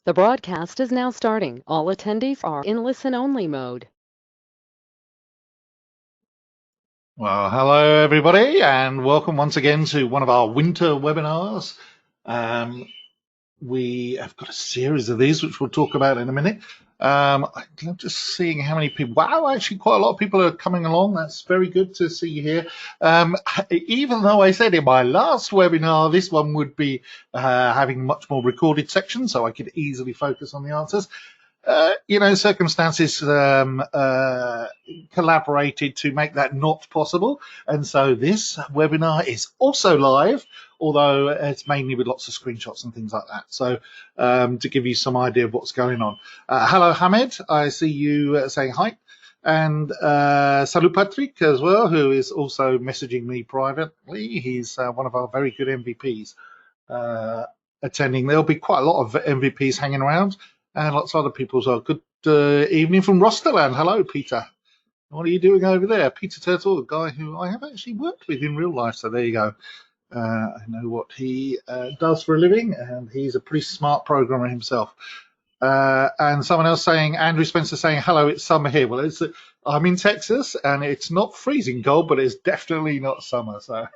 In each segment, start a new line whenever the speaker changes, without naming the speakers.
The broadcast is now starting. All attendees are in listen-only mode.
Well, hello everybody, and welcome once again to one of our winter webinars. We have got a series of these, which we'll talk about in a minute. I'm just seeing how many people. Wow, actually, quite a lot of people are coming along. That's very good to see you here. Even though I said in my last webinar, this one would be having much more recorded sections, so I could easily focus on the answers. Circumstances collaborated to make that not possible. And so this webinar is also live, although it's mainly with lots of screenshots and things like that. So to give you some idea of what's going on. Hello, Hamid. I see you saying hi. And salut Patrick as well, who is also messaging me privately. He's one of our very good MVPs attending. There'll be quite a lot of MVPs hanging around, and lots of other people as well. Good evening from Rosterland. Hello, Peter. What are you doing over there? Peter Turtle, a guy who I have actually worked with in real life, so there you go. I know what he does for a living, and he's a pretty smart programmer himself. And someone else saying, Andrew Spencer saying, hello, it's summer here. Well, I'm in Texas, and it's not freezing cold, but it's definitely not summer, so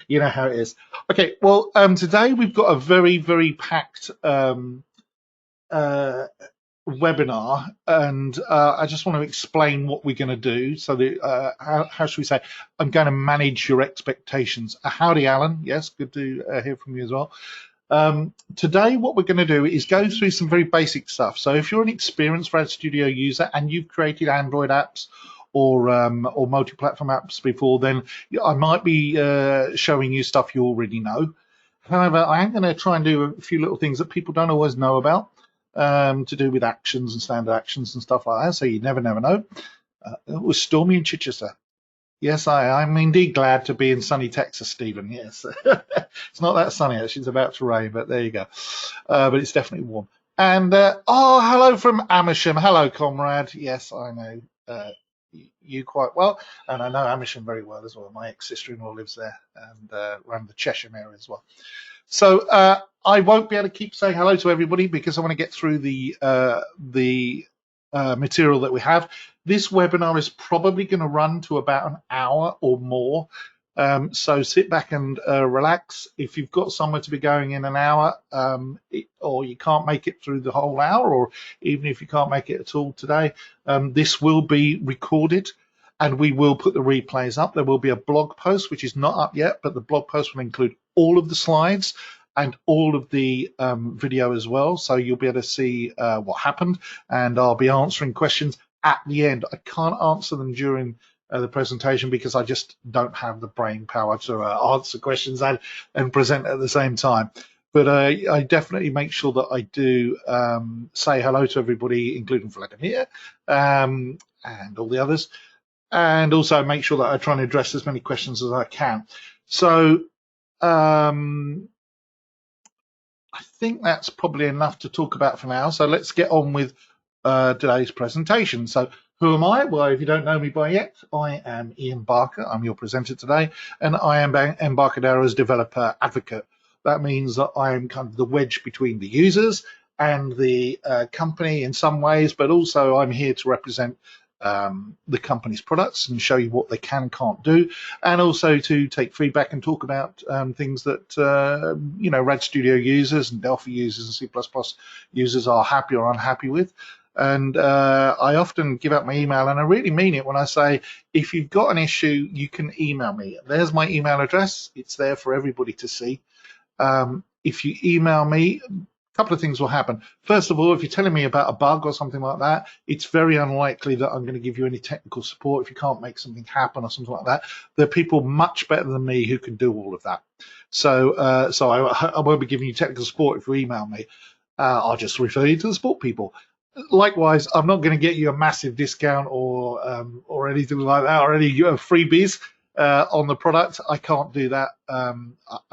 you know how it is. Okay, well, today we've got a very, very packed webinar, and I just want to explain what we're going to do. So that how should we say? I'm going to manage your expectations. Howdy, Alan. Yes, good to hear from you as well. Today, what we're going to do is go through some very basic stuff. So if you're an experienced RAD Studio user and you've created Android apps or multi-platform apps before, then I might be showing you stuff you already know. However, I am going to try and do a few little things that people don't always know about, to do with actions and standard actions and stuff like that. So you never know. It was stormy in Chichester. Yes, I'm indeed glad to be in sunny Texas, Stephen. Yes, it's not that sunny actually. It's about to rain, but there you go. But it's definitely warm. And hello from Amersham. Hello, comrade. Yes, I know you quite well, and I know Amersham very well as well. My ex-sister-in-law lives there and around the Cheshire area as well. So I won't be able to keep saying hello to everybody because I want to get through the material that we have. This webinar is probably going to run to about an hour or more. So sit back and relax. If you've got somewhere to be going in an hour, or you can't make it through the whole hour, or even if you can't make it at all today, this will be recorded and we will put the replays up. There will be a blog post, which is not up yet, but the blog post will include all of the slides and all of the video as well. So you'll be able to see what happened, and I'll be answering questions at the end. I can't answer them during the presentation because I just don't have the brain power to answer questions and present at the same time. But I definitely make sure that I do say hello to everybody, including Vladimir and all the others, and also make sure that I try and address as many questions as I can. So I think that's probably enough to talk about for now. So let's get on with today's presentation. So who am I? Well, if you don't know me by yet, I am Ian Barker. I'm your presenter today, and I am Embarcadera's developer advocate. That means that I am kind of the wedge between the users and the company in some ways, but also I'm here to represent the company's products and show you what they can and can't do, and also to take feedback and talk about things that RAD Studio users and Delphi users and C++ users are happy or unhappy with. And I often give out my email, and I really mean it when I say, if you've got an issue, you can email me. There's my email address. It's there for everybody to see. If you email me, a couple of things will happen. First of all, if you're telling me about a bug or something like that, it's very unlikely that I'm going to give you any technical support if you can't make something happen or something like that. There are people much better than me who can do all of that. So I won't be giving you technical support if you email me. I'll just refer you to the support people. Likewise, I'm not going to get you a massive discount or anything like that, or any freebies on the product. I can't do that. I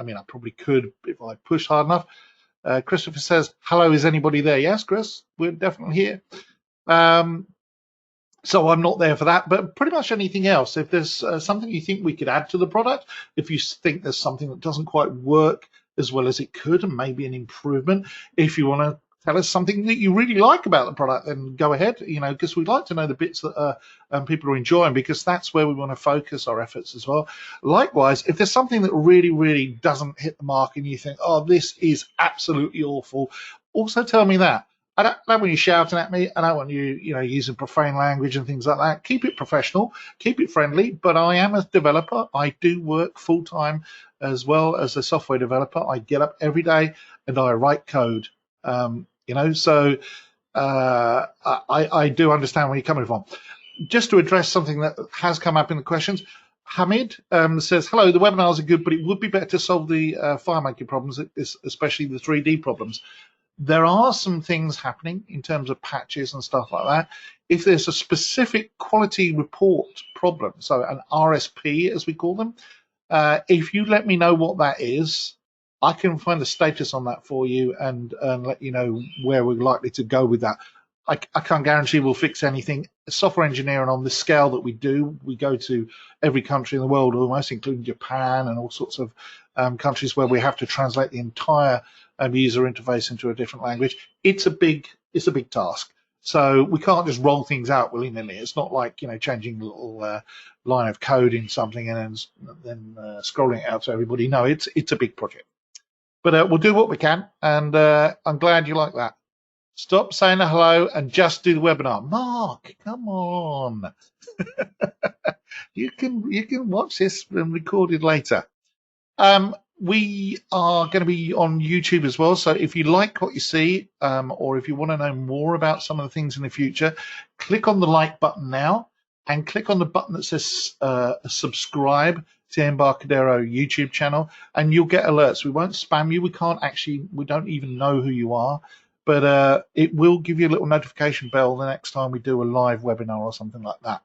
mean, I probably could if I push hard enough. Christopher says, hello, is anybody there? Yes, Chris, we're definitely here. So I'm not there for that, but pretty much anything else. If there's something you think we could add to the product, if you think there's something that doesn't quite work as well as it could and maybe an improvement, if you want to tell us something that you really like about the product, then go ahead, because we'd like to know the bits that people are enjoying, because that's where we want to focus our efforts as well. Likewise, if there's something that really, really doesn't hit the mark and you think, oh, this is absolutely awful, also tell me that. I don't want you shouting at me. I don't want you, using profane language and things like that. Keep it professional, keep it friendly. But I am a developer. I do work full time as well as a software developer. I get up every day and I write code. So I do understand where you're coming from. Just to address something that has come up in the questions, Hamid says, hello, the webinars are good, but it would be better to solve the FireMonkey problems, especially the 3D problems. There are some things happening in terms of patches and stuff like that. If there's a specific quality report problem, so an RSP as we call them, if you let me know what that is, I can find the status on that for you and let you know where we're likely to go with that. I can't guarantee we'll fix anything. Software engineering on the scale that we do, we go to every country in the world almost, including Japan and all sorts of countries where we have to translate the entire user interface into a different language. It's a big task. So we can't just roll things out willy-nilly. It's not like changing a little line of code in something and then scrolling it out to everybody. No, it's a big project. But we'll do what we can, and I'm glad you like that. Stop saying hello and just do the webinar. Mark, come on. You can watch this and record it later. We are going to be on YouTube as well. So if you like what you see, or if you want to know more about some of the things in the future, click on the like button now and click on the button that says subscribe to Embarcadero YouTube channel, and you'll get alerts. We won't spam you. We don't even know who you are, but it will give you a little notification bell the next time we do a live webinar or something like that.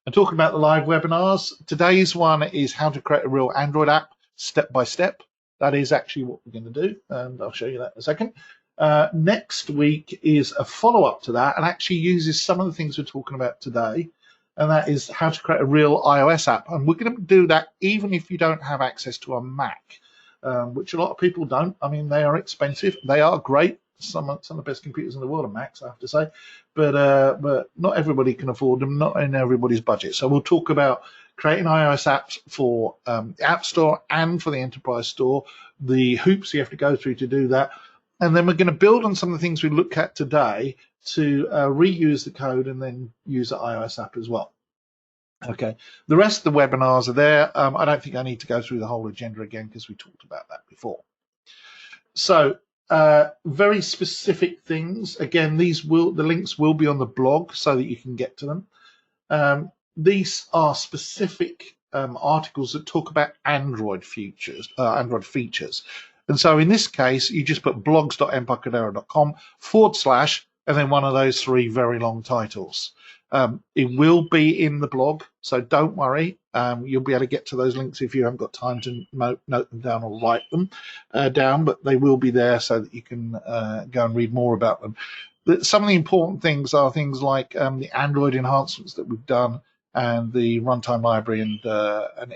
And talking about the live webinars, today's one is how to create a real Android app step by step. That is actually what we're going to do, and I'll show you that in a second. Next week is a follow-up to that and actually uses some of the things we're talking about today, and that is how to create a real iOS app. And we're going to do that even if you don't have access to a Mac, which a lot of people don't. I mean, they are expensive. They are great. Some of the best computers in the world are Macs, I have to say, but not everybody can afford them, not in everybody's budget. So we'll talk about creating iOS apps for the App Store and for the Enterprise Store, the hoops you have to go through to do that. And then we're going to build on some of the things we looked at today to reuse the code and then use the iOS app as well. Okay, the rest of the webinars are there. I don't think I need to go through the whole agenda again because we talked about that before. So very specific things. Again, the links will be on the blog so that you can get to them. These are specific articles that talk about Android features. And so in this case, you just put blogs.embarcadero.com / and then one of those three very long titles. It will be in the blog, so don't worry. You'll be able to get to those links if you haven't got time to note them down or write them down, but they will be there so that you can go and read more about them. Some of the important things are things like the Android enhancements that we've done, and the runtime library and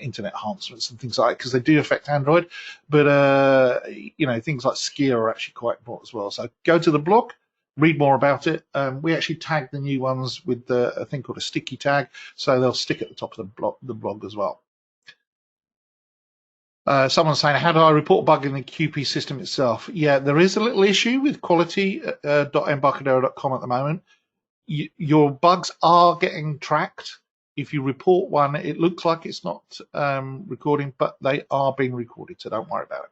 internet enhancements and things like that, because they do affect Android. But things like Skier are actually quite important as well. So go to the blog, read more about it. We actually tag the new ones with a thing called a sticky tag, so they'll stick at the top of the blog as well. Someone's saying, how do I report a bug in the QP system itself? Yeah, there is a little issue with quality.embarcadero.com at the moment. Your bugs are getting tracked. If you report one, it looks like it's not recording, but they are being recorded, so don't worry about it.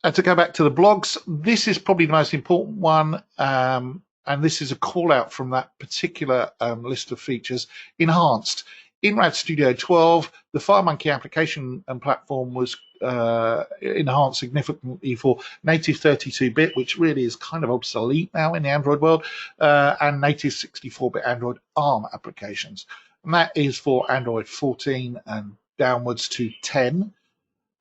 And to go back to the blogs, this is probably the most important one, and this is a call out from that particular list of features. Enhanced. In RAD Studio 12, the FireMonkey application and platform was enhanced significantly for native 32-bit, which really is kind of obsolete now in the Android world, and native 64-bit Android ARM applications. And that is for Android 14 and downwards to 10.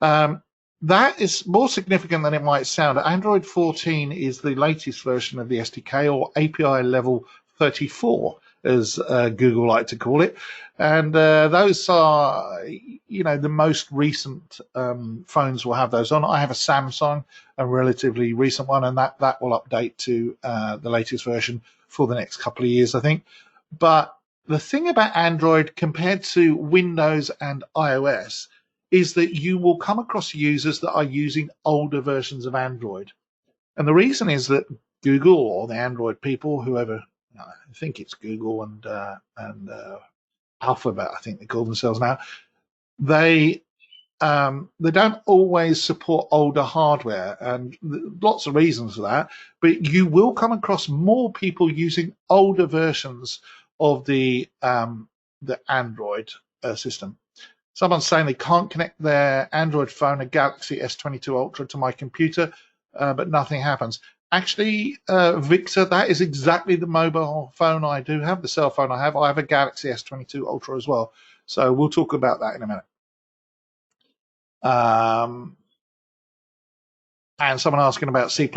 That is more significant than it might sound. Android 14 is the latest version of the SDK, or API level 34. as Google like to call it. And those are, the most recent phones will have those on. I have a Samsung, a relatively recent one, and that will update to the latest version for the next couple of years, I think. But the thing about Android compared to Windows and iOS is that you will come across users that are using older versions of Android. And the reason is that Google, or the Android people, whoever, I think it's Google and Alphabet, I think they call themselves now, they don't always support older hardware, and lots of reasons for that. But you will come across more people using older versions of the Android system. Someone's saying they can't connect their Android phone, a Galaxy S22 Ultra, to my computer, but nothing happens. Actually, Victor, that is exactly the mobile phone I do have, the cell phone I have. I have a Galaxy S22 Ultra as well. So we'll talk about that in a minute. And someone asking about C++.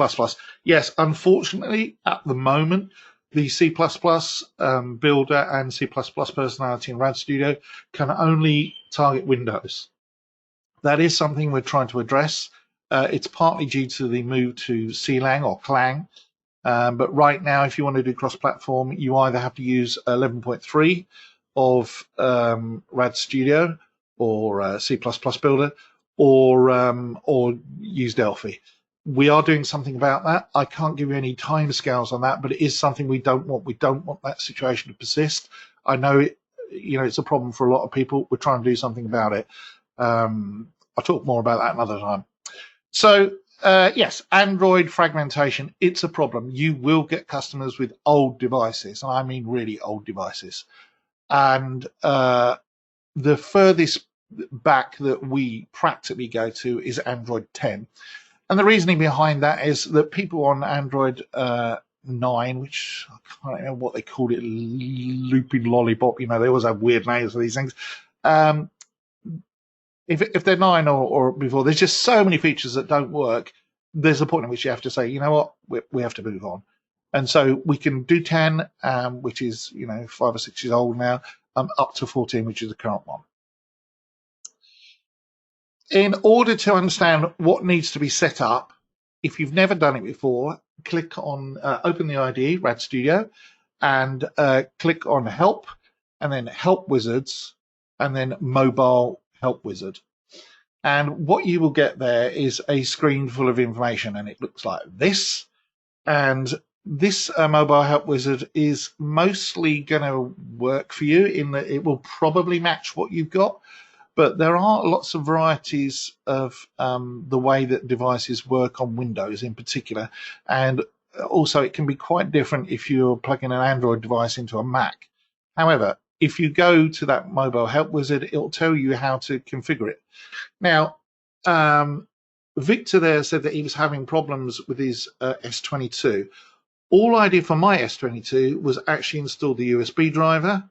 Yes, unfortunately, at the moment, the C++ builder and C++ personality in Rad Studio can only target Windows. That is something we're trying to address. It's partly due to the move to CLang or Clang. But right now, if you want to do cross-platform, you either have to use 11.3 of Rad Studio or C++ builder, or use Delphi. We are doing something about that. I can't give you any timescales on that, but it is something we don't want. We don't want that situation to persist. I know it, it's a problem for a lot of people. We're trying to do something about it. I'll talk more about that another time. So yes, Android fragmentation, it's a problem. You will get customers with old devices, and I mean really old devices. And the furthest back that we practically go to is Android 10. And the reasoning behind that is that people on Android 9, which I can't remember what they called it, looping lollipop, they always have weird names for these things. If they're 9 or before, there's just so many features that don't work. There's a point at which you have to say, you know what, we have to move on. And so we can do 10, which is 5 or 6 years old now, up to 14, which is the current one. In order to understand what needs to be set up, if you've never done it before, click on open the IDE, Rad Studio, and click on Help, and then Help Wizards, and then Mobile Help Wizard. And what you will get there is a screen full of information, and it looks like this. And this Mobile Help Wizard is mostly going to work for you in that it will probably match what you've got. But there are lots of varieties of the way that devices work on Windows in particular. And also it can be quite different if you're plugging an Android device into a Mac. However, if you go to that Mobile Help Wizard, it'll tell you how to configure it. Now, Victor there said that he was having problems with his S22. All I did for my S22 was actually install the USB driver.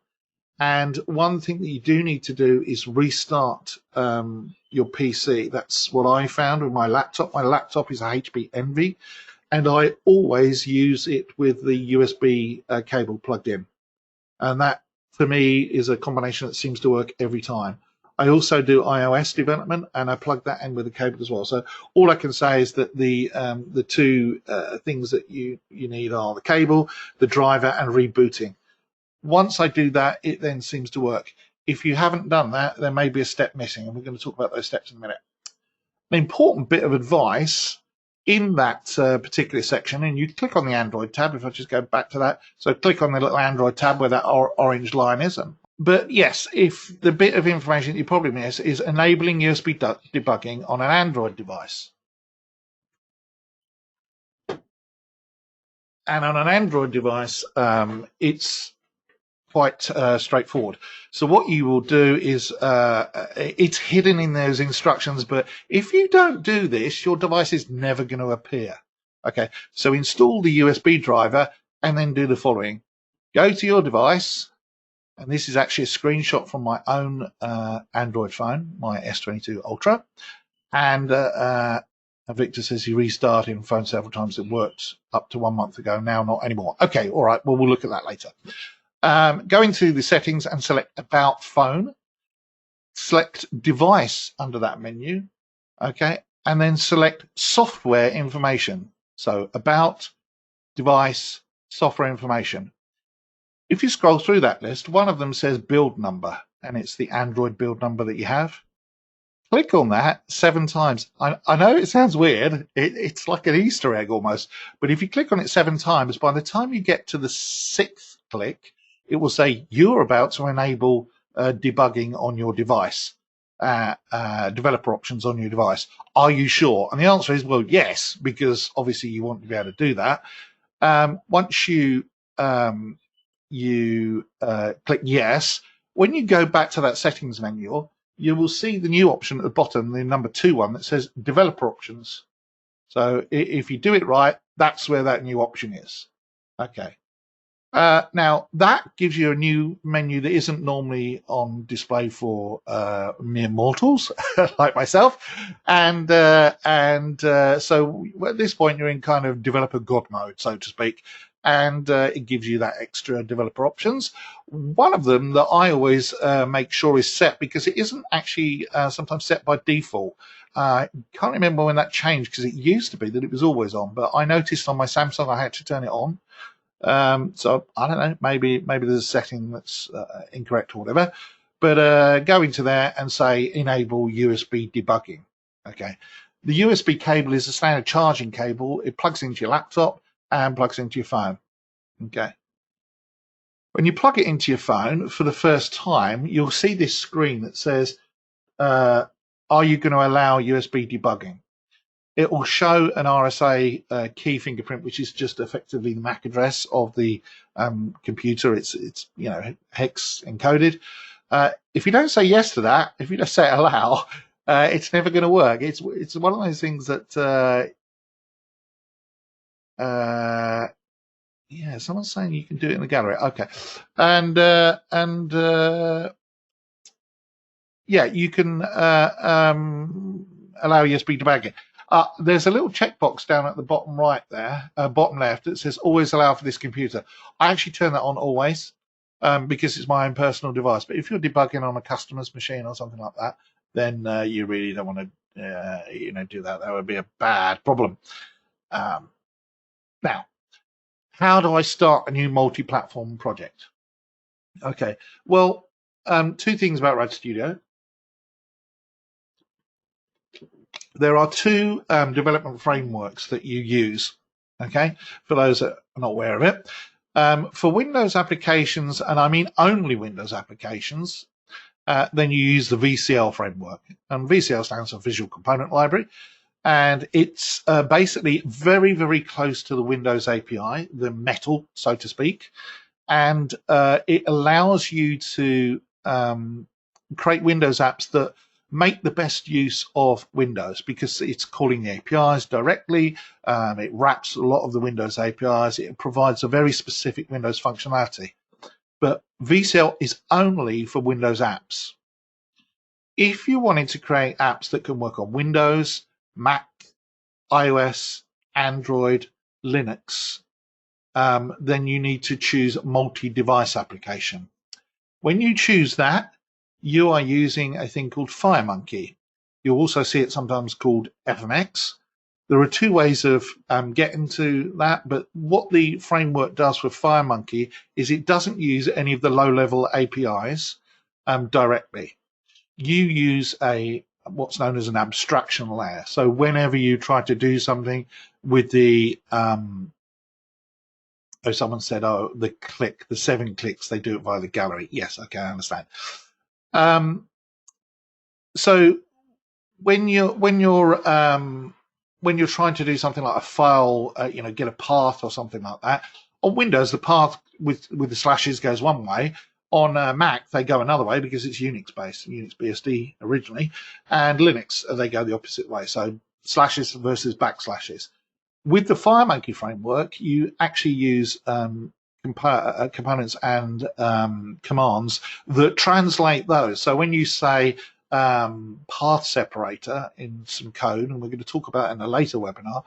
And one thing that you do need to do is restart your PC. That's what I found with my laptop. My laptop is a HP Envy, and I always use it with the USB cable plugged in. And that, for me, is a combination that seems to work every time. I also do iOS development, and I plug that in with a cable as well. So all I can say is that the two things that you need are the cable, the driver, and rebooting. Once I do that, it then seems to work. If you haven't done that, there may be a step missing, and we're going to talk about those steps in a minute. An important bit of advice in that particular section, and you click on the Android tab, if I just go back to that. So click on the little Android tab where that orange line is. But yes, if the bit of information that you probably miss is enabling USB debugging on an Android device. And on an Android device, it's quite straightforward. So what you will do is it's hidden in those instructions, but if you don't do this, your device is never going to appear. Okay, so install the USB driver and then do the following. Go to your device, and this is actually a screenshot from my own Android phone, my S22 Ultra, and Victor says he restarted the phone several times. It worked up to 1 month ago, now not anymore. Okay, all right, well, we'll look at that later. Go into the settings and select About Phone. Select Device under that menu, okay, and then select Software Information. So About, Device, Software Information. If you scroll through that list, one of them says Build Number, and it's the Android build number that you have. Click on that 7 times. I know it sounds weird. It's like an Easter egg almost. But if you click on it 7 times, by the time you get to the 6th click, it will say you're about to enable debugging on your device, developer options on your device. Are you sure? And the answer is, well, yes, because obviously you want to be able to do that. Once you click yes, when you go back to that settings menu, you will see the new option at the bottom, the number 2 one that says developer options. So if you do it right, that's where that new option is. Okay. Now that gives you a new menu that isn't normally on display for mere mortals like myself, and so at this point you're in kind of developer god mode, so to speak, and it gives you that extra developer options. One of them that I always make sure is set, because it isn't actually sometimes set by default. Can't remember when that changed, because it used to be that it was always on, but I noticed on my Samsung I had to turn it on. So I don't know, maybe there's a setting that's incorrect or whatever, but go into there and say enable USB debugging. Okay, the USB cable is a standard charging cable. It plugs into your laptop and plugs into your phone. Okay, when you plug it into your phone for the first time, you'll see this screen that says are you going to allow USB debugging? It will show an RSA key fingerprint, which is just effectively the MAC address of the computer. It's hex encoded. If you don't say yes to that, if you just say allow, it's never going to work. It's one of those things that yeah, someone's saying you can do it in the gallery. Okay, and yeah, you can allow USB debugging. There's a little checkbox down at the bottom right there, bottom left, that says always allow for this computer. I actually turn that on always because it's my own personal device. But if you're debugging on a customer's machine or something like that, then you really don't want to do that. That would be a bad problem. Now, how do I start a new multi-platform project? Okay, well, 2 things about Rad Studio. There are 2 development frameworks that you use, okay, for those that are not aware of it. For Windows applications, and I mean only Windows applications, then you use the VCL framework. And VCL stands for Visual Component Library. And it's basically very, very close to the Windows API, the metal, so to speak. And it allows you to create Windows apps that make the best use of Windows, because it's calling the APIs directly. It wraps a lot of the Windows APIs. It provides a very specific Windows functionality. But VCL is only for Windows apps. If you wanted to create apps that can work on Windows, Mac, iOS, Android, Linux, then you need to choose multi-device application. When you choose that, you are using a thing called FireMonkey. You'll also see it sometimes called FMX. There are 2 ways of getting to that, but what the framework does for FireMonkey is it doesn't use any of the low-level APIs directly. You use what's known as an abstraction layer. So whenever you try to do something with the someone said, the 7 clicks, they do it via the gallery. Yes, okay, I understand. So when you're trying to do something like a file, get a path or something like that, on Windows the path with the slashes goes one way. On Mac they go another way because it's Unix based, Unix BSD originally, and Linux they go the opposite way. So slashes versus backslashes. With the FireMonkey framework, you actually use components and commands that translate those. So when you say path separator in some code, and we're going to talk about it in a later webinar,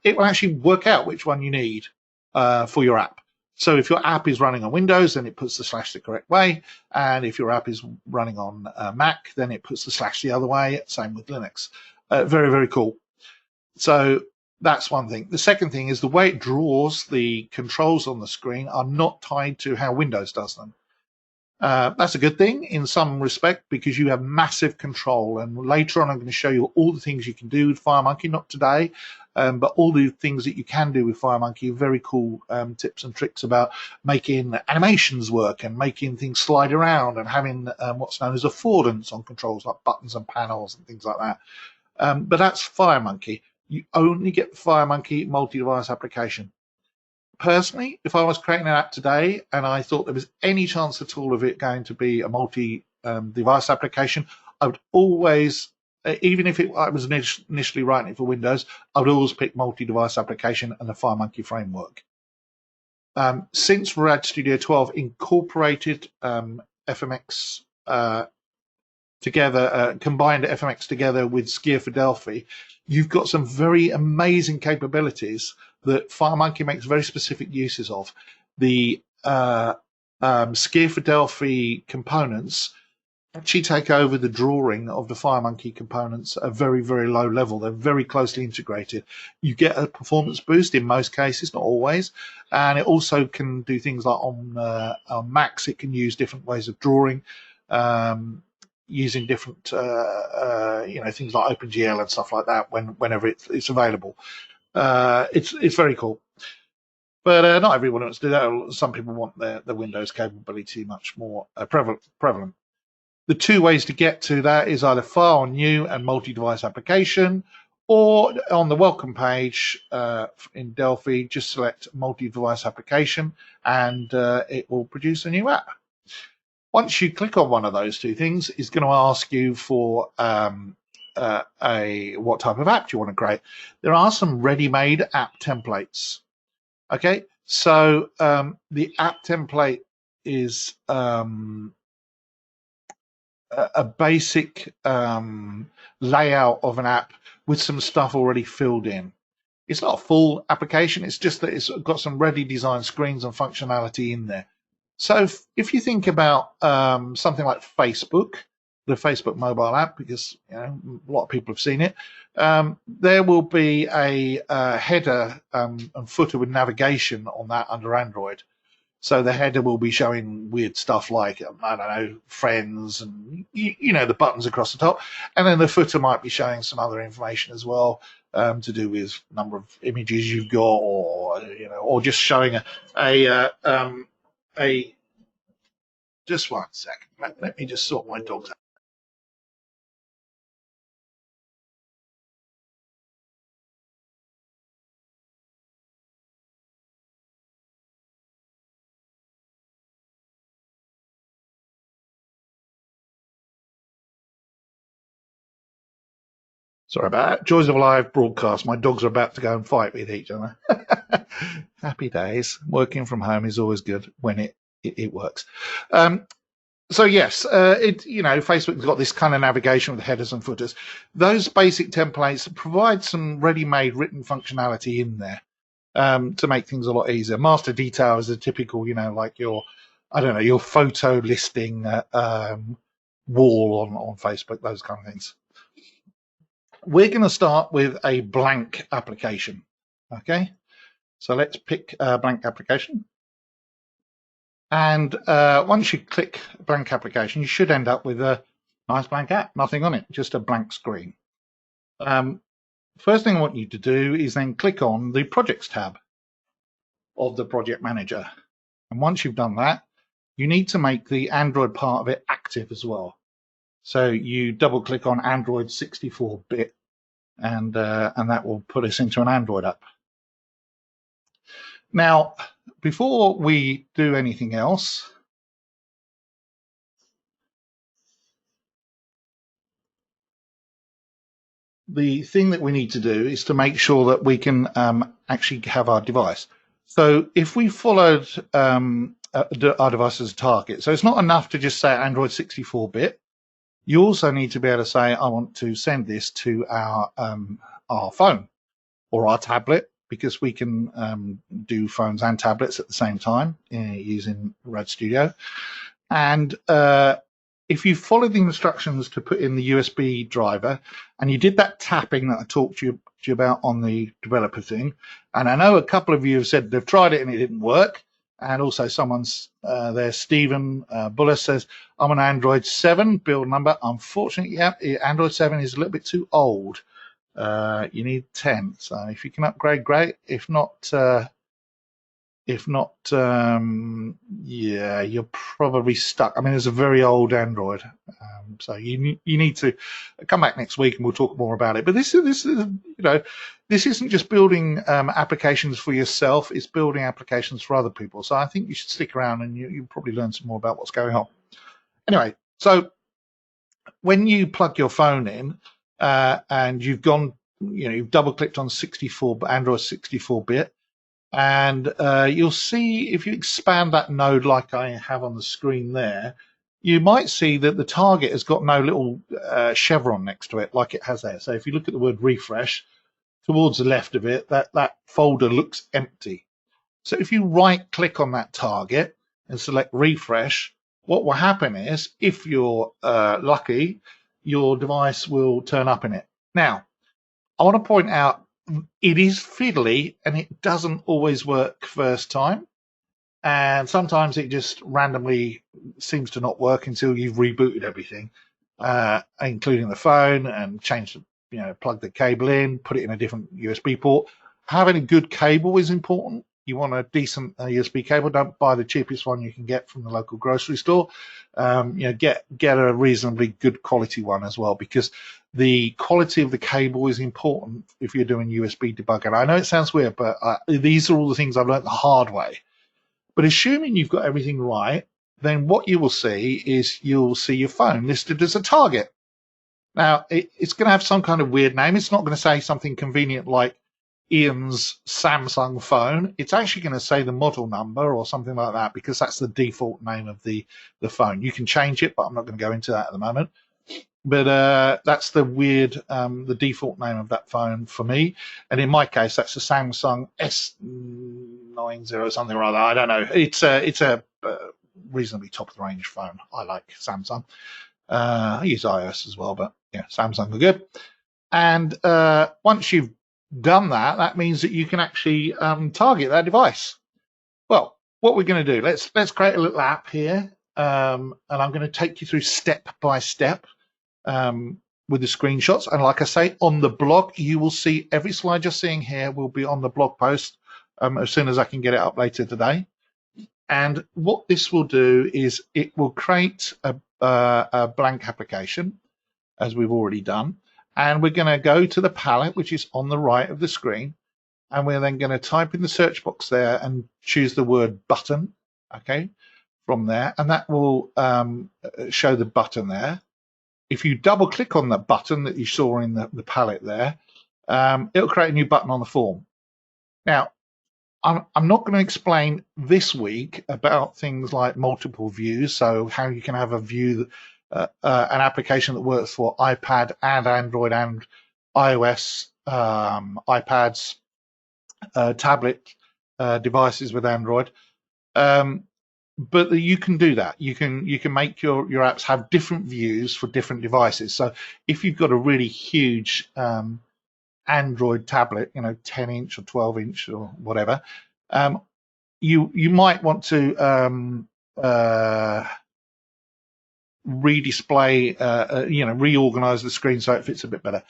it will actually work out which one you need for your app. So if your app is running on Windows, then it puts the slash the correct way. And if your app is running on Mac, then it puts the slash the other way. Same with Linux. Very, very cool. So that's one thing. The second thing is the way it draws the controls on the screen are not tied to how Windows does them. That's a good thing in some respect because you have massive control. And later on, I'm going to show you all the things you can do with FireMonkey, not today, but all the things that you can do with FireMonkey are very cool tips and tricks about making animations work and making things slide around and having what's known as affordance on controls like buttons and panels and things like that. But that's FireMonkey. You only get the FireMonkey multi-device application. Personally, if I was creating an app today and I thought there was any chance at all of it going to be a multi-device application, I would always, even if I was initially writing it for Windows, I would always pick multi-device application and the FireMonkey framework. Since Rad Studio 12 incorporated FMX together, combined FMX together with Skier for Delphi, you've got some very amazing capabilities that FireMonkey makes very specific uses of. The Skier for Delphi components actually take over the drawing of the FireMonkey components at a very, very low level. They're very closely integrated. You get a performance boost in most cases, not always, and it also can do things like on Macs, it can use different ways of drawing, using different things like OpenGL and stuff like that whenever it's available. It's very cool, but not everyone wants to do that. Some people want the Windows capability much more prevalent. The two ways to get to that is either File New and Multi-Device Application, or on the welcome page in Delphi, just select Multi-Device Application and it will produce a new app. Once you click on one of those two things, it's going to ask you for what type of app do you want to create. There are some ready-made app templates. Okay, so the app template is a basic layout of an app with some stuff already filled in. It's not a full application, it's just that it's got some ready designed screens and functionality in there. So if you think about something like Facebook, the Facebook mobile app, because a lot of people have seen it, there will be a header and footer with navigation on that under Android. So the header will be showing weird stuff like, I don't know, friends and, the buttons across the top. And then the footer might be showing some other information as well to do with number of images you've got or just showing just one second. Let me just sort my dogs out. Sorry about that. Joys of a live broadcast. My dogs are about to go and fight with each other. Happy days. Working from home is always good when it works. So yes, Facebook's got this kind of navigation with headers and footers. Those basic templates provide some ready-made written functionality in there to make things a lot easier. Master detail is a typical, like your photo listing wall on Facebook, those kind of things. We're going to start with a blank application. Okay, so let's pick a blank application. And once you click blank application, you should end up with a nice blank app, nothing on it, just a blank screen. First thing I want you to do is then click on the Projects tab of the Project Manager. And once you've done that, you need to make the Android part of it active as well. So you double click on Android 64-bit and that will put us into an Android app. Now, before we do anything else, the thing that we need to do is to make sure that we can actually have our device. So if we followed our device as a target, so it's not enough to just say Android 64-bit. You also need to be able to say, I want to send this to our phone or our tablet because we can do phones and tablets at the same time using Rad Studio. And if you follow the instructions to put in the USB driver, and you did that tapping that I talked to you about on the developer thing, and I know a couple of you have said they've tried it and it didn't work, and also someone's there, Stephen Bullis says, I'm an Android 7 build number. Unfortunately, yeah, Android 7 is a little bit too old. You need 10. So if you can upgrade, great. If not, yeah, you're probably stuck. I mean, it's a very old Android, so you need to come back next week and we'll talk more about it. But this is this isn't just building applications for yourself; it's building applications for other people. So I think you should stick around and you'll probably learn some more about what's going on. Anyway, so when you plug your phone in and you've gone, you've double-clicked on Android 64-bit. And you'll see, if you expand that node like I have on the screen there, you might see that the target has got no little chevron next to it like it has there. So if you look at the word refresh, towards the left of it, that folder looks empty. So if you right click on that target and select refresh, what will happen is, if you're lucky, your device will turn up in it. Now, I want to point out, it is fiddly and it doesn't always work first time, and sometimes it just randomly seems to not work until you've rebooted everything, including the phone, and changed, plug the cable in, put it in a different USB port. Having a good cable is important. You want a decent USB cable. Don't buy the cheapest one you can get from the local grocery store. Get a reasonably good quality one as well, because the quality of the cable is important if you're doing USB debugging. I know it sounds weird, but these are all the things I've learned the hard way. But assuming you've got everything right, then what you will see is you'll see your phone listed as a target. Now, it's going to have some kind of weird name. It's not going to say something convenient like Ian's Samsung phone. It's actually going to say the model number or something like that, because that's the default name of the phone. You can change it, but I'm not going to go into that at the moment. But that's the the default name of that phone for me. And in my case, that's a Samsung S90 something or other. I don't know. It's a reasonably top of the range phone. I like Samsung. I use iOS as well, but yeah, Samsung are good. And once you've done that, that means that you can actually target that device. Well, what we're going to do, let's create a little app here, and I'm going to take you through step by step with the screenshots. And like I say, on the blog, you will see every slide you're seeing here will be on the blog post as soon as I can get it up later today. And what this will do is it will create a blank application, as we've already done. And we're going to go to the palette, which is on the right of the screen. And we're then going to type in the search box there and choose the word button, okay, from there. And that will show the button there. If you double click on the button that you saw in the palette there, it'll create a new button on the form. Now, I'm not going to explain this week about things like multiple views, so how you can have a view, an application that works for iPad and Android and iOS, iPads, tablet devices with Android. But you can do that. You can make your apps have different views for different devices. So if you've got a really huge Android tablet, 10-inch or 12-inch or whatever, you might want to redisplay, reorganize the screen so it fits a bit better.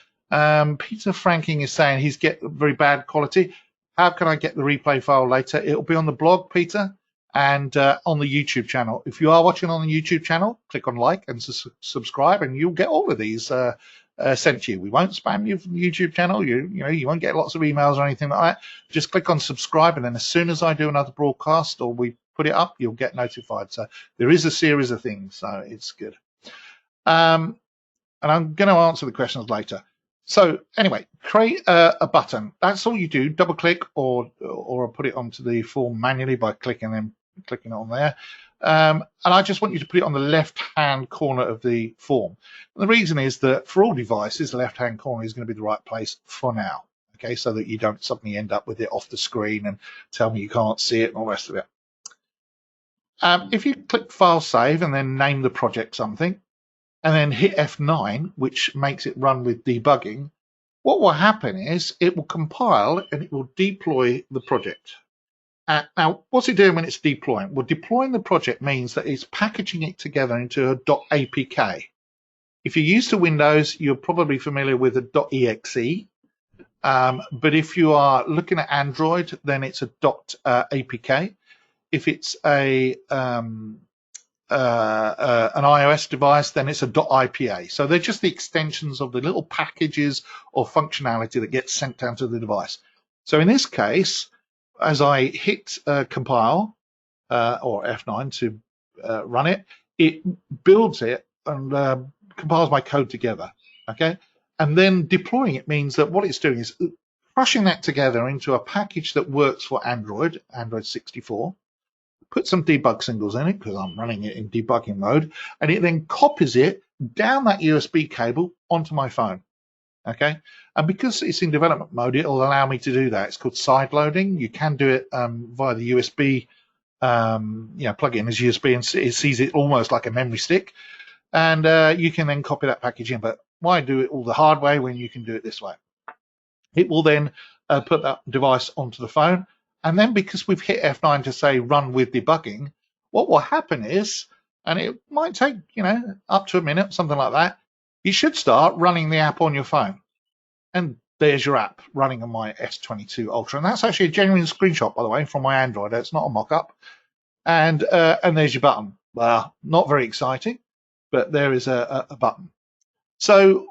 Peter Franking is saying he's get very bad quality. How can I get the replay file later? It'll be on the blog, Peter, and on the YouTube channel. If you are watching on the YouTube channel, click on like and subscribe, and you'll get all of these sent to you. We won't spam you from the YouTube channel. You won't get lots of emails or anything like that. Just click on subscribe, and then as soon as I do another broadcast or we put it up, you'll get notified. So there is a series of things, so it's good. And I'm going to answer the questions later. So anyway, create a button. That's all you do. Double click or put it onto the form manually by clicking it on there. And I just want you to put it on the left-hand corner of the form. And the reason is that for all devices, the left-hand corner is going to be the right place for now. okay, so that you don't suddenly end up with it off the screen and tell me you can't see it and all the rest of it. If you click File Save and then name the project something, and then hit F9, which makes it run with debugging, what will happen is it will compile and it will deploy the project. Now, what's it doing when it's deploying? Well, deploying the project means that it's packaging it together into a .apk. If you're used to Windows, you're probably familiar with a .exe. But if you are looking at Android, then it's a .apk. If it's an iOS device, then it's a .ipa. So they're just the extensions of the little packages of functionality that gets sent down to the device. So in this case, as I hit compile or F9 to run it, it builds it and compiles my code together. Okay, and then deploying it means that what it's doing is crushing that together into a package that works for Android 64. Put some debug symbols in it because I'm running it in debugging mode, and it then copies it down that USB cable onto my phone. Okay, and because it's in development mode, it'll allow me to do that. It's called side loading. You can do it via the USB, plug it in as USB, and it sees it almost like a memory stick, and you can then copy that package in. But why do it all the hard way when you can do it this way? It will then put that device onto the phone. And then because we've hit F9 to say run with debugging, what will happen is, and it might take, up to a minute, something like that, you should start running the app on your phone. And there's your app running on my S22 Ultra. And that's actually a genuine screenshot, by the way, from my Android. It's not a mock-up. And there's your button. Well, not very exciting, but there is a button. So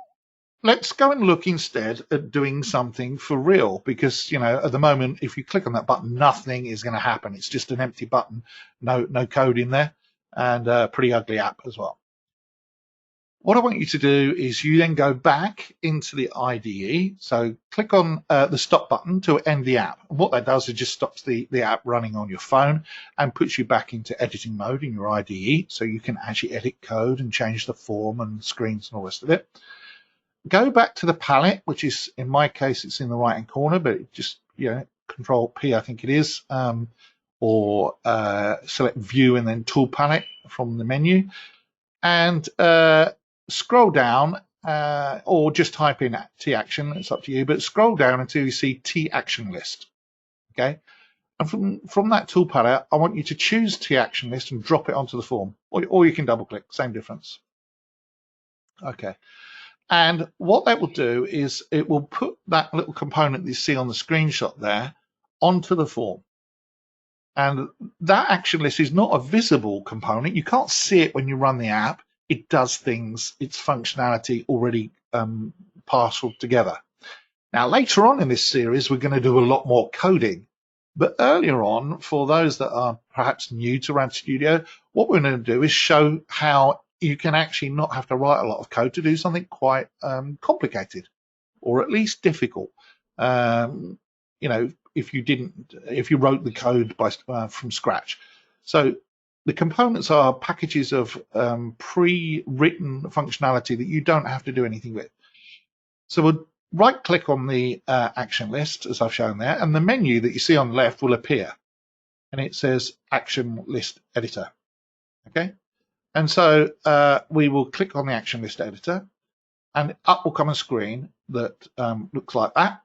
let's go and look instead at doing something for real, because at the moment, if you click on that button, nothing is going to happen. It's just an empty button, no code in there, and a pretty ugly app as well. What I want you to do is you then go back into the IDE. So click on the stop button to end the app. And what that does is just stops the app running on your phone and puts you back into editing mode in your IDE, so you can actually edit code and change the form and screens and all the rest of it. Go back to the palette, which is, in my case, it's in the right hand corner, but it just, Control P, I think it is, or select View and then Tool Palette from the menu, and scroll down, or just type in T Action. It's up to you, but scroll down until you see T Action List. Okay, and from that tool palette, I want you to choose T Action List and drop it onto the form, or you can double click, same difference. Okay. And what that will do is it will put that little component that you see on the screenshot there onto the form. And that action list is not a visible component. You can't see it when you run the app. It does things, its functionality already parceled together. Now, later on in this series, we're going to do a lot more coding. But earlier on, for those that are perhaps new to RAD Studio, what we're going to do is show how you can actually not have to write a lot of code to do something quite complicated, or at least difficult. If you wrote the code from scratch. So the components are packages of pre-written functionality that you don't have to do anything with. So we'll right-click on the action list, as I've shown there, and the menu that you see on the left will appear, and it says Action List Editor. Okay. And so we will click on the action list editor, and up will come a screen that looks like that.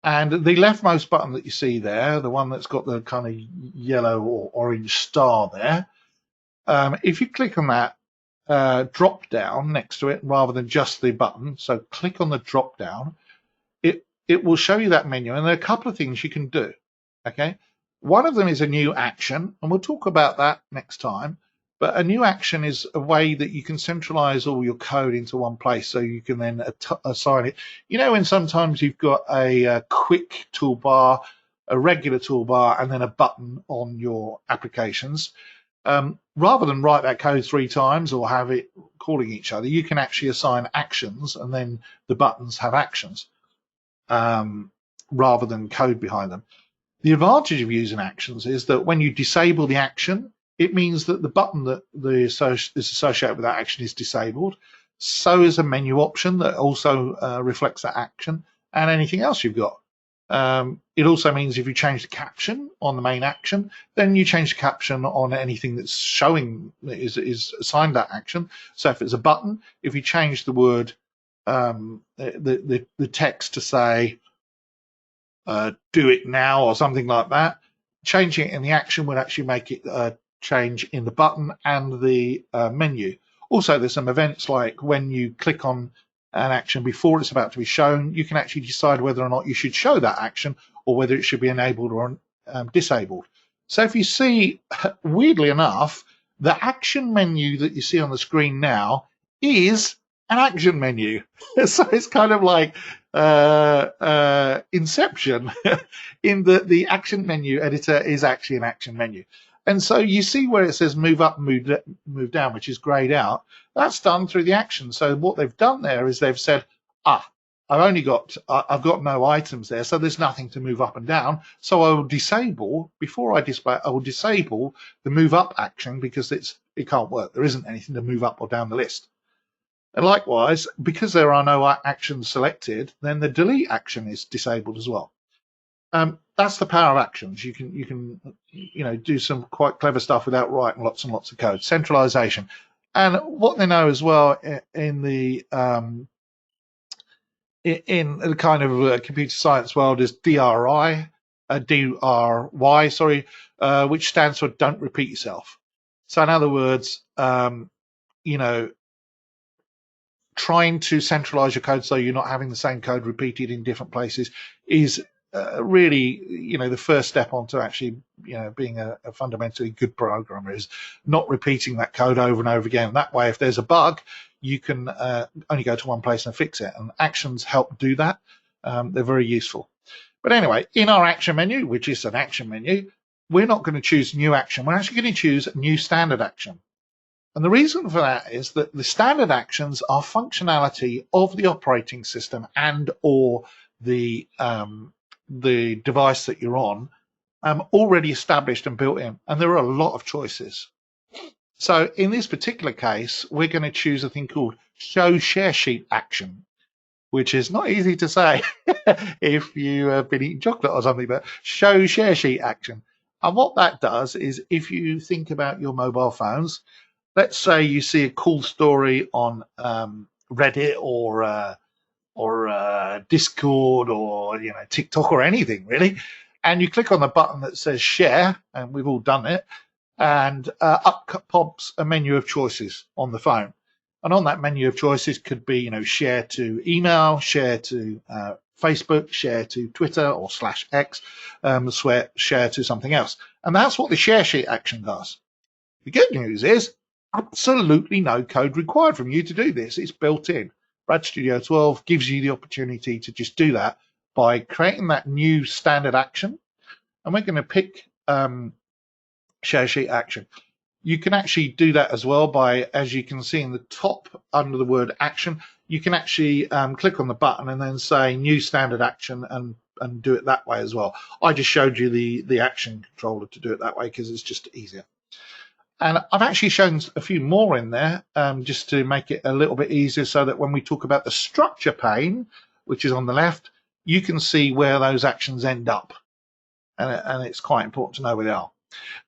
And the leftmost button that you see there, the one that's got the kind of yellow or orange star there, if you click on that drop down next to it rather than just the button, so click on the drop down, it will show you that menu. And there are a couple of things you can do. Okay, one of them is a new action, and we'll talk about that next time. But a new action is a way that you can centralize all your code into one place, so you can then assign it. When sometimes you've got a quick toolbar, a regular toolbar, and then a button on your applications, rather than write that code 3 times or have it calling each other, you can actually assign actions, and then the buttons have actions rather than code behind them. The advantage of using actions is that when you disable the action, it means that the button that is associated with that action is disabled. So is a menu option that also reflects that action, and anything else you've got. It also means if you change the caption on the main action, then you change the caption on anything that's showing is assigned that action. So if it's a button, if you change the word, the text to say do it now or something like that, changing it in the action would actually make it change in the button and the menu. Also, there's some events like when you click on an action before it's about to be shown, you can actually decide whether or not you should show that action or whether it should be enabled or disabled. So if you see, weirdly enough, the action menu that you see on the screen now is an action menu. So it's kind of like Inception in the action menu editor is actually an action menu. And so you see where it says move up, move down, which is grayed out. That's done through the action. So what they've done there is they've said, I've got no items there, so there's nothing to move up and down. So I will disable, before I display, I will disable the move up action because it can't work. There isn't anything to move up or down the list. And likewise, because there are no actions selected, then the delete action is disabled as well. That's the power of actions. You can do some quite clever stuff without writing lots and lots of code. Centralization, and what they know as well in the kind of computer science world is DRY, which stands for don't repeat yourself. So in other words, trying to centralize your code so you're not having the same code repeated in different places is really, the first step onto actually, being a fundamentally good programmer is not repeating that code over and over again. That way, if there's a bug, you can only go to one place and fix it. And actions help do that. They're very useful. But anyway, in our action menu, which is an action menu, we're not going to choose new action. We're actually going to choose new standard action. And the reason for that is that the standard actions are functionality of the operating system and or the device that you're on, already established and built in. And there are a lot of choices. So in this particular case, we're going to choose a thing called show share sheet action, which is not easy to say if you have been eating chocolate or something, but show share sheet action. And what that does is if you think about your mobile phones, let's say you see a cool story on Reddit or Discord or TikTok or anything really, and you click on the button that says share, and we've all done it, and up pops a menu of choices on the phone. And on that menu of choices could be share to email, share to Facebook, share to Twitter or /X, share to something else. And that's what the share sheet action does. The good news is absolutely no code required from you to do this. It's built in. Brad Studio 12 gives you the opportunity to just do that by creating that new standard action. And we're going to pick share sheet action. You can actually do that as well by, as you can see in the top under the word action, you can actually click on the button and then say new standard action and do it that way as well. I just showed you the action controller to do it that way because it's just easier. And I've actually shown a few more in there just to make it a little bit easier so that when we talk about the structure pane, which is on the left, you can see where those actions end up. And it's quite important to know where they are.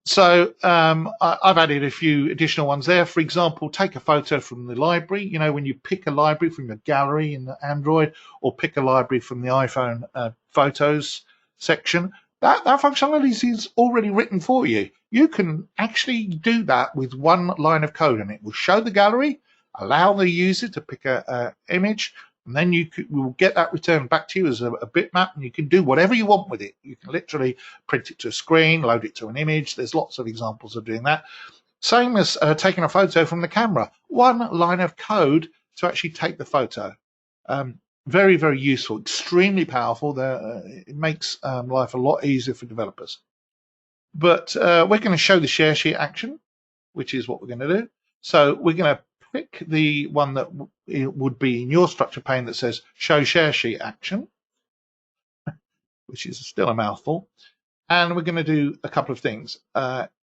So I've added a few additional ones there. For example, take a photo from the library. When you pick a library from your gallery in the Android or pick a library from the iPhone photos section, that functionality is already written for you. You can actually do that with one line of code, and it will show the gallery, allow the user to pick a image, and then we will get that returned back to you as a bitmap, and you can do whatever you want with it. You can literally print it to a screen, load it to an image. There's lots of examples of doing that. Same as taking a photo from the camera. One line of code to actually take the photo. Very, very useful, extremely powerful. It makes life a lot easier for developers. But we're going to show the share sheet action, which is what we're going to do. So we're going to pick the one that would be in your structure pane that says show share sheet action, which is still a mouthful. And we're going to do a couple of things.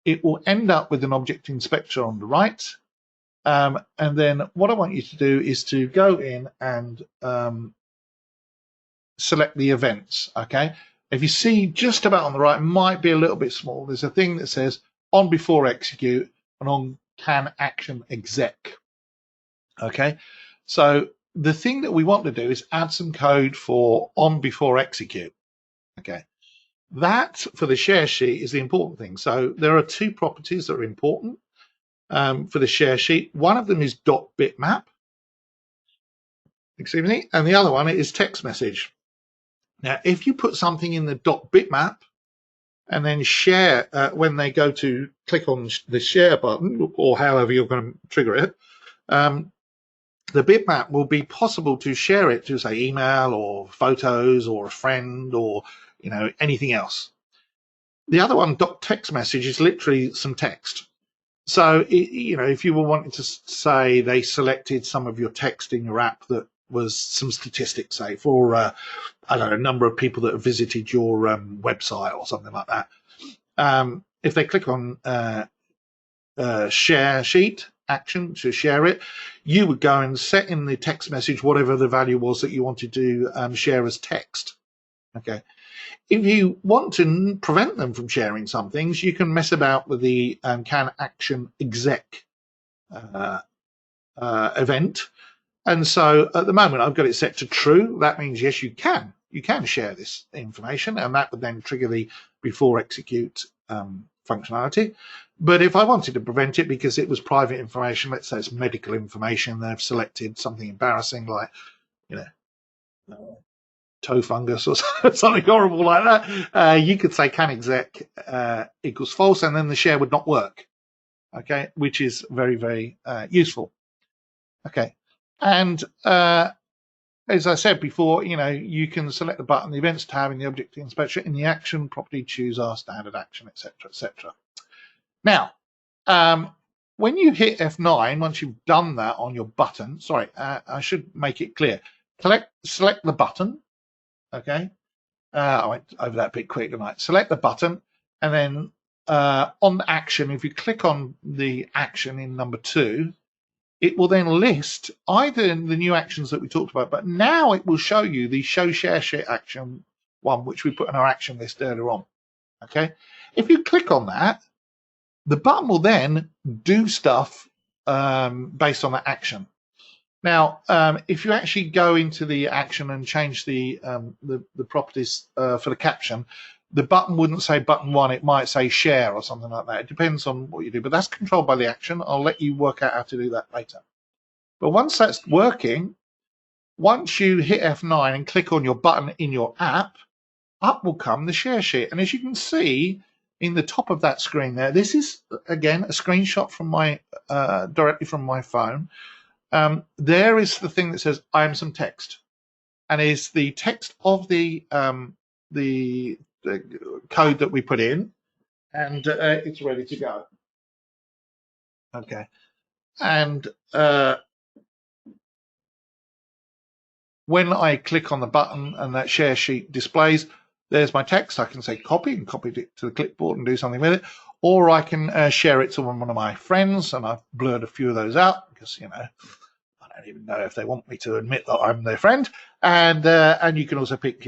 It will end up with an object inspector on the right. And then what I want you to do is to go in and select the events. Okay, if you see just about on the right, it might be a little bit small. There's a thing that says on before execute and on can action exec. Okay, so the thing that we want to do is add some code for on before execute. Okay, that for the share sheet is the important thing. So there are two properties that are important for the share sheet. One of them is .bitmap, excuse me, and the other one is text message. Now, if you put something in the .bitmap and then share, when they go to click on the share button, or however you're going to trigger it, the bitmap will be possible to share it to, say, email or photos or a friend or anything else. The other one, .text message, is literally some text. So if you were wanting to say they selected some of your text in your app that was some statistics, say for I don't know, a number of people that have visited your website or something like that. If they click on share sheet action to share it, you would go and set in the text message whatever the value was that you wanted to share as text. Okay. If you want to prevent them from sharing some things, you can mess about with the can action exec event. And so at the moment, I've got it set to true. That means, yes, you can share this information, and that would then trigger the before execute functionality. But if I wanted to prevent it because it was private information, let's say it's medical information, they've selected something embarrassing like, toe fungus or something horrible like that, you could say can exec equals false, and then the share would not work. Okay, which is very, very useful. Okay, and as I said before, you can select the button, the events tab in the object inspector, in the action property, choose our standard action, etc., etc. Now, when you hit F9, once you've done that on your button, sorry, I should make it clear. Select the button. Okay, I went over that bit quick tonight. Select the button, and then on the action, if you click on the action in number 2, it will then list either the new actions that we talked about, but now it will show you the show share sheet action one, which we put in our action list earlier on. Okay, if you click on that, the button will then do stuff based on that action. Now, if you actually go into the action and change the properties for the caption, the button wouldn't say button 1, it might say share or something like that. It depends on what you do, but that's controlled by the action. I'll let you work out how to do that later. But once that's working, once you hit F9 and click on your button in your app, up will come the share sheet. And as you can see in the top of that screen there, this is, again, a screenshot from my directly from my phone. There is the thing that says I am some text, and is the text of the code that we put in, and it's ready to go. Okay, and when I click on the button and that share sheet displays, there's my text. I can say copy and copy it to the clipboard and do something with it, or I can share it to one of my friends, and I've blurred a few of those out because I don't even know if they want me to admit that I'm their friend. And you can also pick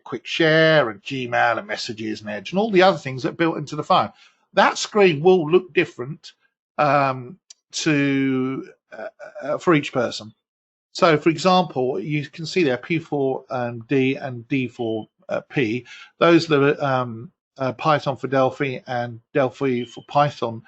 quick share and Gmail and messages and Edge and all the other things that are built into the phone. That screen will look different for each person. So, for example, you can see there P4D and D4P. Those are Python for Delphi and Delphi for Python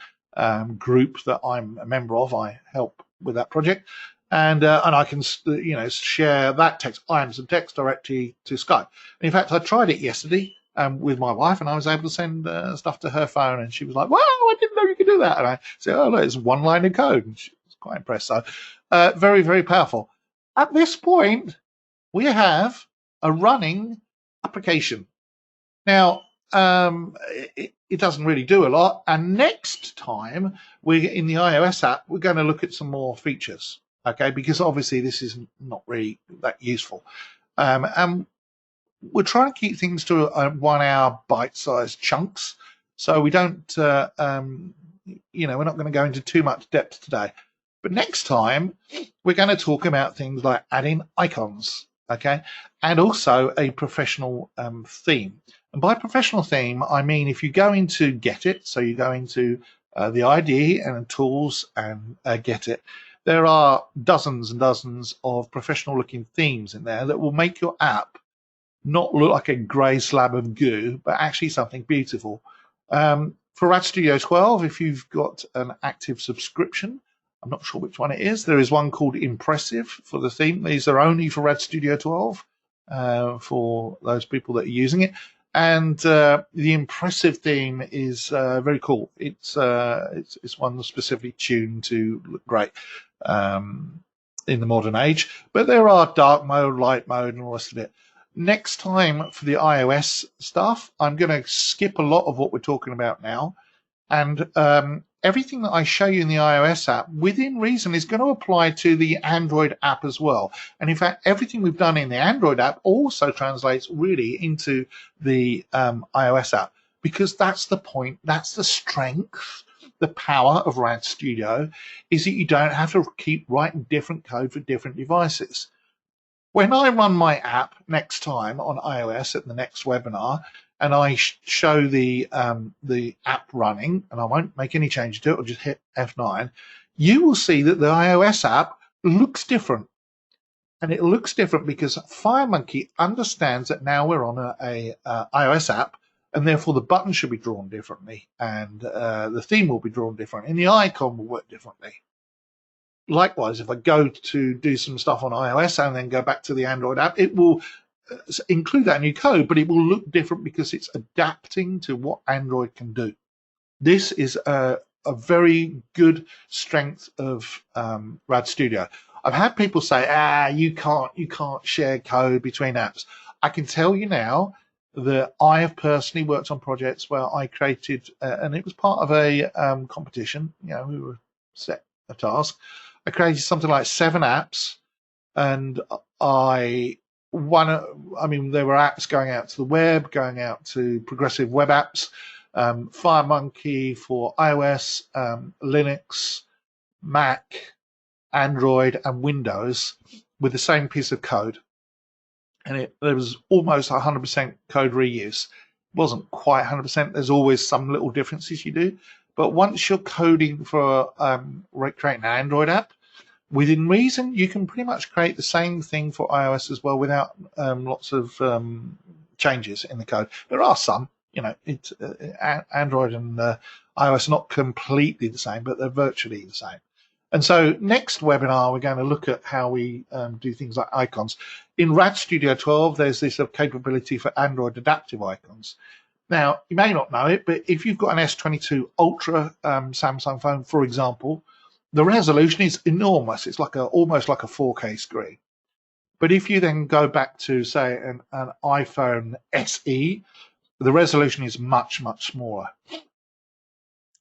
group that I'm a member of. I help with that project. And I can share that text. I am some text directly to Skype. In fact, I tried it yesterday with my wife, and I was able to send stuff to her phone, and she was like, "Wow, I didn't know you could do that." And I said, "Oh, look, it's one line of code," and she was quite impressed. So, very, very powerful. At this point, we have a running application. Now, it doesn't really do a lot. And next time, in the iOS app, we're going to look at some more features. Okay, because obviously this is not really that useful. And we're trying to keep things to 1 hour bite-sized chunks, so we don't, we're not going to go into too much depth today. But next time, we're going to talk about things like adding icons. okay, and also a professional theme. And by professional theme, I mean if you go into Get It, so you go into the IDE and tools and Get It, there are dozens and dozens of professional looking themes in there that will make your app not look like a grey slab of goo, but actually something beautiful. For Rad Studio 12, if you've got an active subscription, I'm not sure which one it is. There is one called Impressive for the theme. These are only for Rad Studio 12 for those people that are using it. And the Impressive theme is very cool. It's one specifically tuned to look great in the modern age. But there are dark mode, light mode, and all the rest of it. Next time for the iOS stuff, I'm going to skip a lot of what we're talking about now. And everything that I show you in the iOS app, within reason, is going to apply to the Android app as well. And in fact, everything we've done in the Android app also translates really into the iOS app, because that's the point, that's the strength, the power of Rad Studio, is that you don't have to keep writing different code for different devices. When I run my app next time on iOS at the next webinar, and I show the app running, and I won't make any change to it, I'll just hit F9, you will see that the iOS app looks different. And it looks different because FireMonkey understands that now we're on a iOS app, and therefore the button should be drawn differently, and the theme will be drawn differently, and the icon will work differently. Likewise, if I go to do some stuff on iOS and then go back to the Android app, it will include that new code, but it will look different because it's adapting to what Android can do. This is a very good strength of Rad Studio. I've had people say, you can't share code between apps. I can tell you now that I have personally worked on projects where I created, and it was part of a competition, we were set a task. I created something like 7 apps, and there were apps going out to the web, going out to progressive web apps, FireMonkey for iOS, Linux, Mac, Android, and Windows with the same piece of code. And there was almost 100% code reuse. It wasn't quite 100%. There's always some little differences you do. But once you're coding for creating an Android app, within reason, you can pretty much create the same thing for iOS as well without lots of changes in the code. There are some, Android and iOS are not completely the same, but they're virtually the same. And so next webinar, we're going to look at how we do things like icons. In Rad Studio 12, there's this capability for Android adaptive icons. Now, you may not know it, but if you've got an S22 Ultra Samsung phone, for example, the resolution is enormous. It's almost like a 4K screen. But if you then go back to, say, an iPhone SE, the resolution is much, much smaller.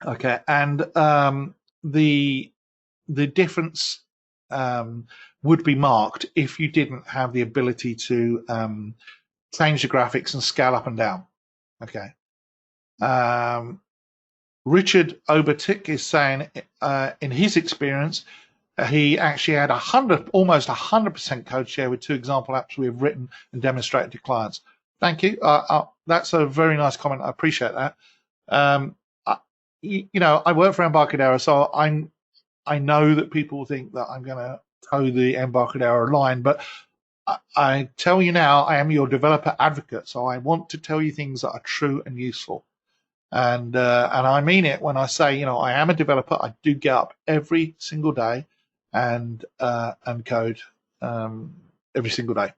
Okay, and the difference would be marked if you didn't have the ability to change the graphics and scale up and down. Okay. Richard Obertick is saying, in his experience, he actually had almost 100% code share with 2 example apps we have written and demonstrated to clients. Thank you. That's a very nice comment. I appreciate that. I work for Embarcadero, so I know that people think that I'm going to toe the Embarcadero line, but I tell you now, I am your developer advocate, so I want to tell you things that are true and useful. And I mean it when I say, I am a developer. I do get up every single day and code every single day.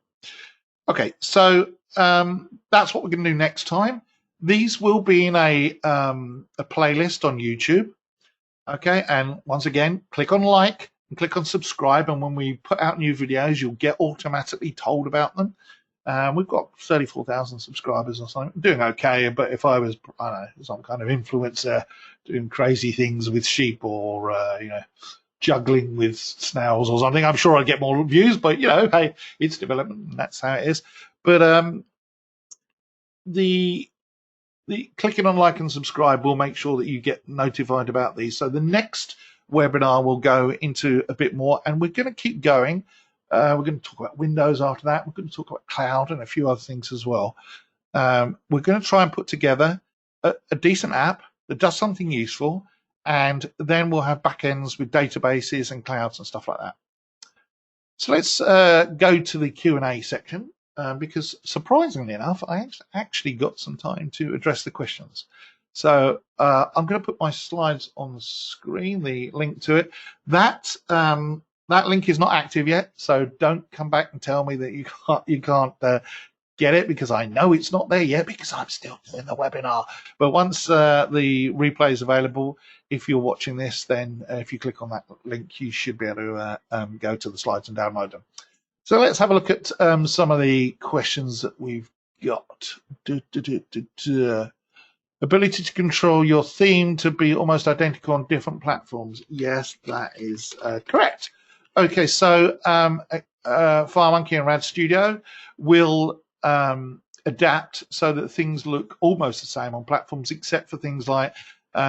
Okay, so that's what we're going to do next time. These will be in a playlist on YouTube. Okay, and once again, click on like and click on subscribe, and when we put out new videos, you'll get automatically told about them. We've got 34,000 subscribers or something. Doing okay, but if I was, I don't know, some kind of influencer doing crazy things with sheep or, juggling with snails or something, I'm sure I'd get more views, but, hey, it's development, and that's how it is. But the clicking on like and subscribe will make sure that you get notified about these. So the next webinar will go into a bit more, and we're going to keep going. We're going to talk about Windows after that. We're going to talk about cloud and a few other things as well. We're going to try and put together a decent app that does something useful, and then we'll have backends with databases and clouds and stuff like that. So let's go to the Q&A section, because surprisingly enough, I actually got some time to address the questions. So I'm going to put my slides on the screen, the link to it. That link is not active yet, so don't come back and tell me that you can't get it, because I know it's not there yet because I'm still doing the webinar. But once the replay is available, if you're watching this, then if you click on that link, you should be able to go to the slides and download them. So let's have a look at some of the questions that we've got. Ability to control your theme to be almost identical on different platforms. Yes, that is correct. Okay, so FireMonkey and Rad Studio will adapt so that things look almost the same on platforms, except for things like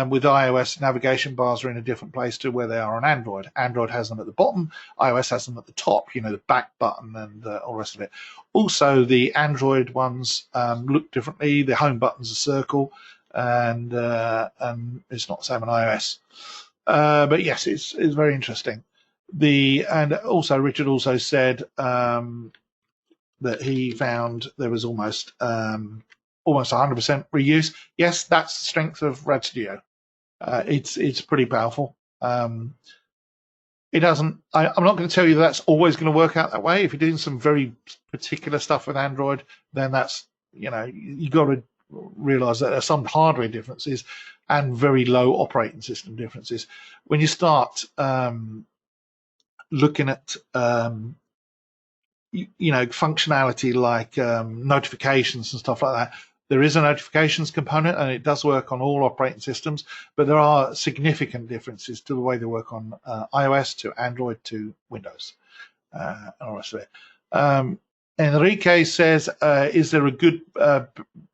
with iOS, navigation bars are in a different place to where they are on Android. Android has them at the bottom, iOS has them at the top, you know, the back button and all the rest of it. Also, the Android ones look differently. The home button's a circle, and it's not the same on iOS. But yes, it's very interesting. And also Richard also said that he found there was almost 100% reuse. Yes, that's the strength of Rad Studio. It's pretty powerful. It doesn't. I'm not going to tell you that's always going to work out that way. If you're doing some very particular stuff with Android, then that's, you know, you got to realize that there are some hardware differences and very low operating system differences. When you start looking at you know, functionality like notifications and stuff like that, there is a notifications component and it does work on all operating systems, but there are significant differences to the way they work on iOS to Android to Windows and all the rest of it. Enrique says, is there a good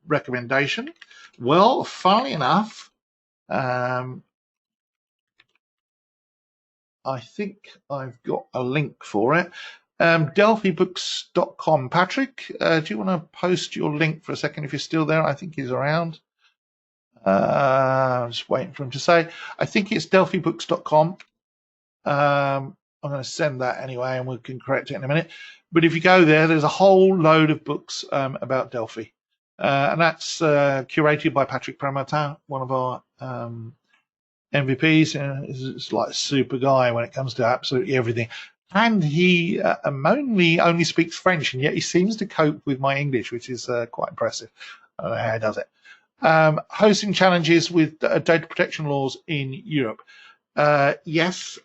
recommendation? Well, funnily enough, I think I've got a link for it. DelphiBooks.com. Patrick, do you want to post your link for a second if you're still there? I think he's around. I'm just waiting for him to say. I think it's DelphiBooks.com. I'm going to send that anyway, and we can correct it in a minute. But if you go there, there's a whole load of books about Delphi. And that's curated by Patrick Pramartin, one of our MVPs. He's like a super guy when it comes to absolutely everything. And he only speaks French, and yet he seems to cope with my English, which is quite impressive. I don't know how he does it. Hosting challenges with data protection laws in Europe. Yes,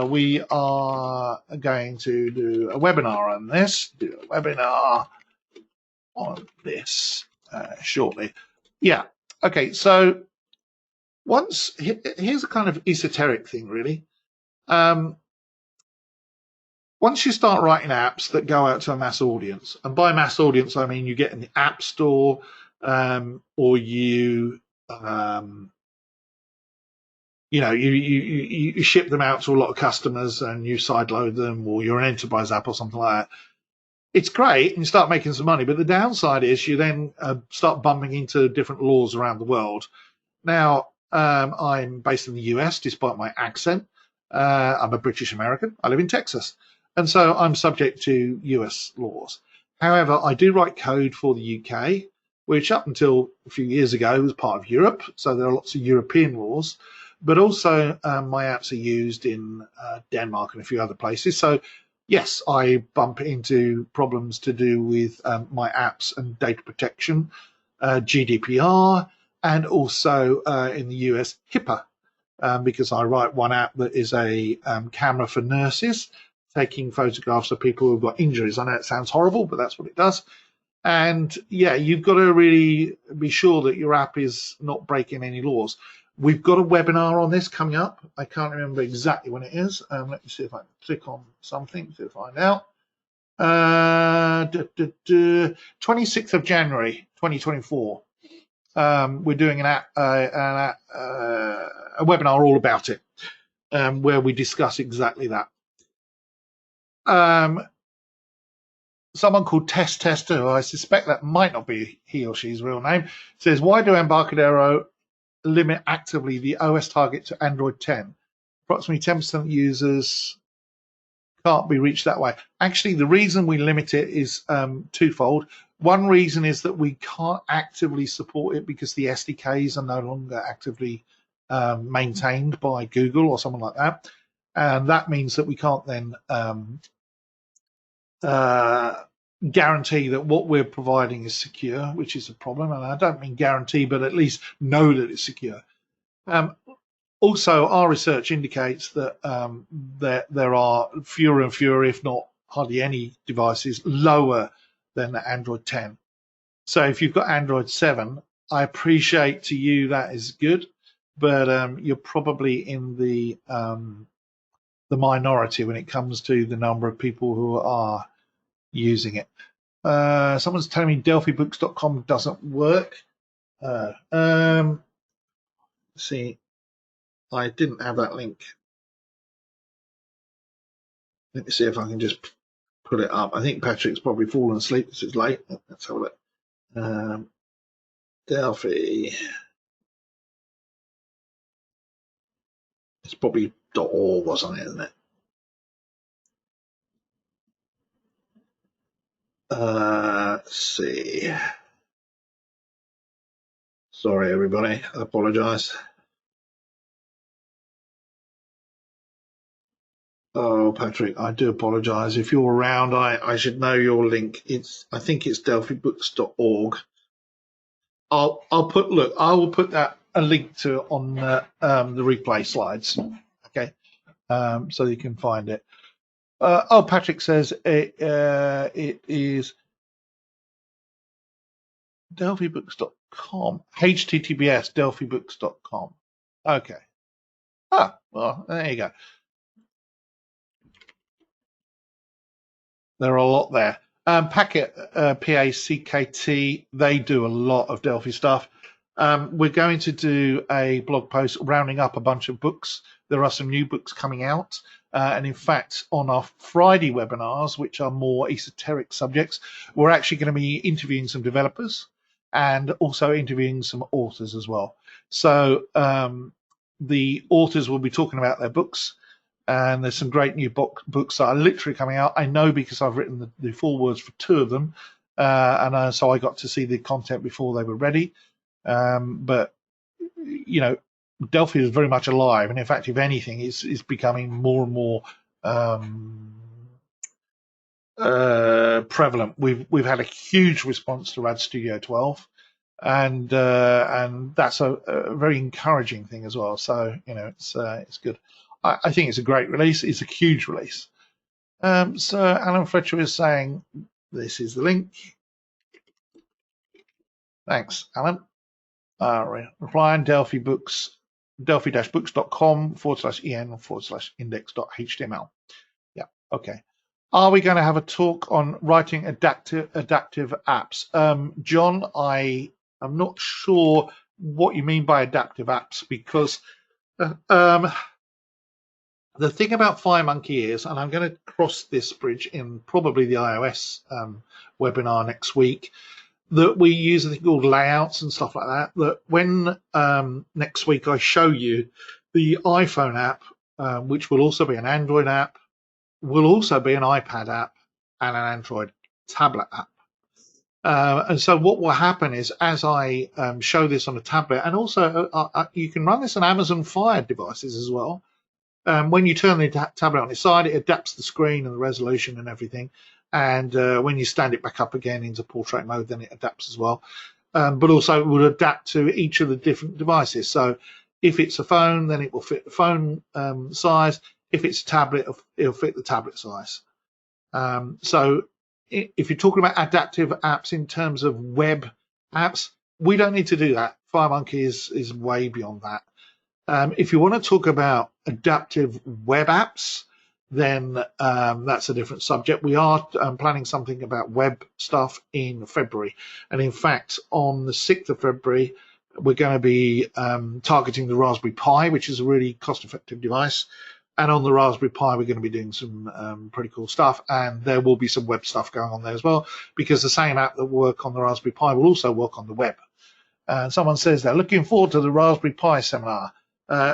we are going to do a webinar on this. Shortly. Yeah. Okay. So here's a kind of esoteric thing, really. Once you start writing apps that go out to a mass audience, and by mass audience I mean you get in the App Store, or you ship them out to a lot of customers and you sideload them, or you're an enterprise app or something like that. It's great and you start making some money, but the downside is you then start bumping into different laws around the world. Now, I'm based in the US, despite my accent. I'm a British American. I live in Texas. And so I'm subject to US laws. However, I do write code for the UK, which up until a few years ago was part of Europe. So there are lots of European laws, but also my apps are used in Denmark and a few other places. So yes, I bump into problems to do with my apps and data protection, GDPR, and also in the US, HIPAA, because I write one app that is a camera for nurses, taking photographs of people who've got injuries. I know it sounds horrible, but that's what it does. And yeah, you've got to really be sure that your app is not breaking any laws. We've got a webinar on this coming up. I can't remember exactly when it is. Let me see if I can click on something to find out. 26th of January, 2024. We're doing a webinar all about it, where we discuss exactly that. someone called Tester, who I suspect that might not be he or she's real name, says, why do Embarcadero limit actively the OS target to Android 10? Approximately 10% of users can't be reached that way. Actually, the reason we limit it is twofold. One reason is that we can't actively support it because the SDKs are no longer actively maintained by Google or someone like that. And that means that we can't then guarantee that what we're providing is secure, which is a problem. And I don't mean guarantee, but at least know that it's secure. Also, our research indicates that there are fewer and fewer, if not hardly any, devices lower than the Android 10. So if you've got Android 7, I appreciate to you that is good, but you're probably in the minority when it comes to the number of people who are using it. Someone's telling me DelphiBooks.com doesn't work. Let's see. I didn't have that link. Let me see if I can just put it up. I think Patrick's probably fallen asleep because it's late. Let's have a look. Delphi. It's probably .org or something, isn't it? Let's see. Sorry, everybody. I apologise. Oh, Patrick, I do apologise. If you're around, I should know your link. I think it's delphibooks.org. I'll put, look, I will put that a link to on the replay slides. Okay, so you can find it. Oh, Patrick says it is delphibooks.com, https delphibooks.com. Okay. Ah, well, there you go. There are a lot there. Packet, P-A-C-K-T, they do a lot of Delphi stuff. We're going to do a blog post rounding up a bunch of books. There are some new books coming out. And in fact, on our Friday webinars, which are more esoteric subjects, we're actually going to be interviewing some developers and also interviewing some authors as well. So the authors will be talking about their books. And there's some great new books that are literally coming out. I know because I've written the forewords for 2 of them, and so I got to see the content before they were ready. But you know, Delphi is very much alive, and in fact, if anything, is becoming more and more prevalent. We've had a huge response to Rad Studio 12, and that's a very encouraging thing as well. So you know, it's good. I think it's a great release. It's a huge release. So Alan Fletcher is saying this is the link. Thanks, Alan. Replying delphi-books.com/en/index.html. Yeah, okay. Are we going to have a talk on writing adaptive apps? John, I am not sure what you mean by adaptive apps, because the thing about FireMonkey is, and I'm going to cross this bridge in probably the iOS webinar next week, that we use a thing called layouts and stuff like that, that when next week I show you the iPhone app, which will also be an Android app, will also be an iPad app and an Android tablet app. And so what will happen is, as I show this on a tablet, and also you can run this on Amazon Fire devices as well. When you turn the tablet on its side, it adapts the screen and the resolution and everything. And when you stand it back up again into portrait mode, then it adapts as well. But also it will adapt to each of the different devices. So if it's a phone, then it will fit the phone size. If it's a tablet, it'll fit the tablet size. So if you're talking about adaptive apps in terms of web apps, we don't need to do that. FireMonkey is way beyond that. If you want to talk about adaptive web apps, then that's a different subject. We are planning something about web stuff in February. And in fact, on the 6th of February, we're going to be targeting the Raspberry Pi, which is a really cost-effective device. And on the Raspberry Pi, we're going to be doing some pretty cool stuff, and there will be some web stuff going on there as well, because the same app that will work on the Raspberry Pi will also work on the web. Someone says they're looking forward to the Raspberry Pi seminar.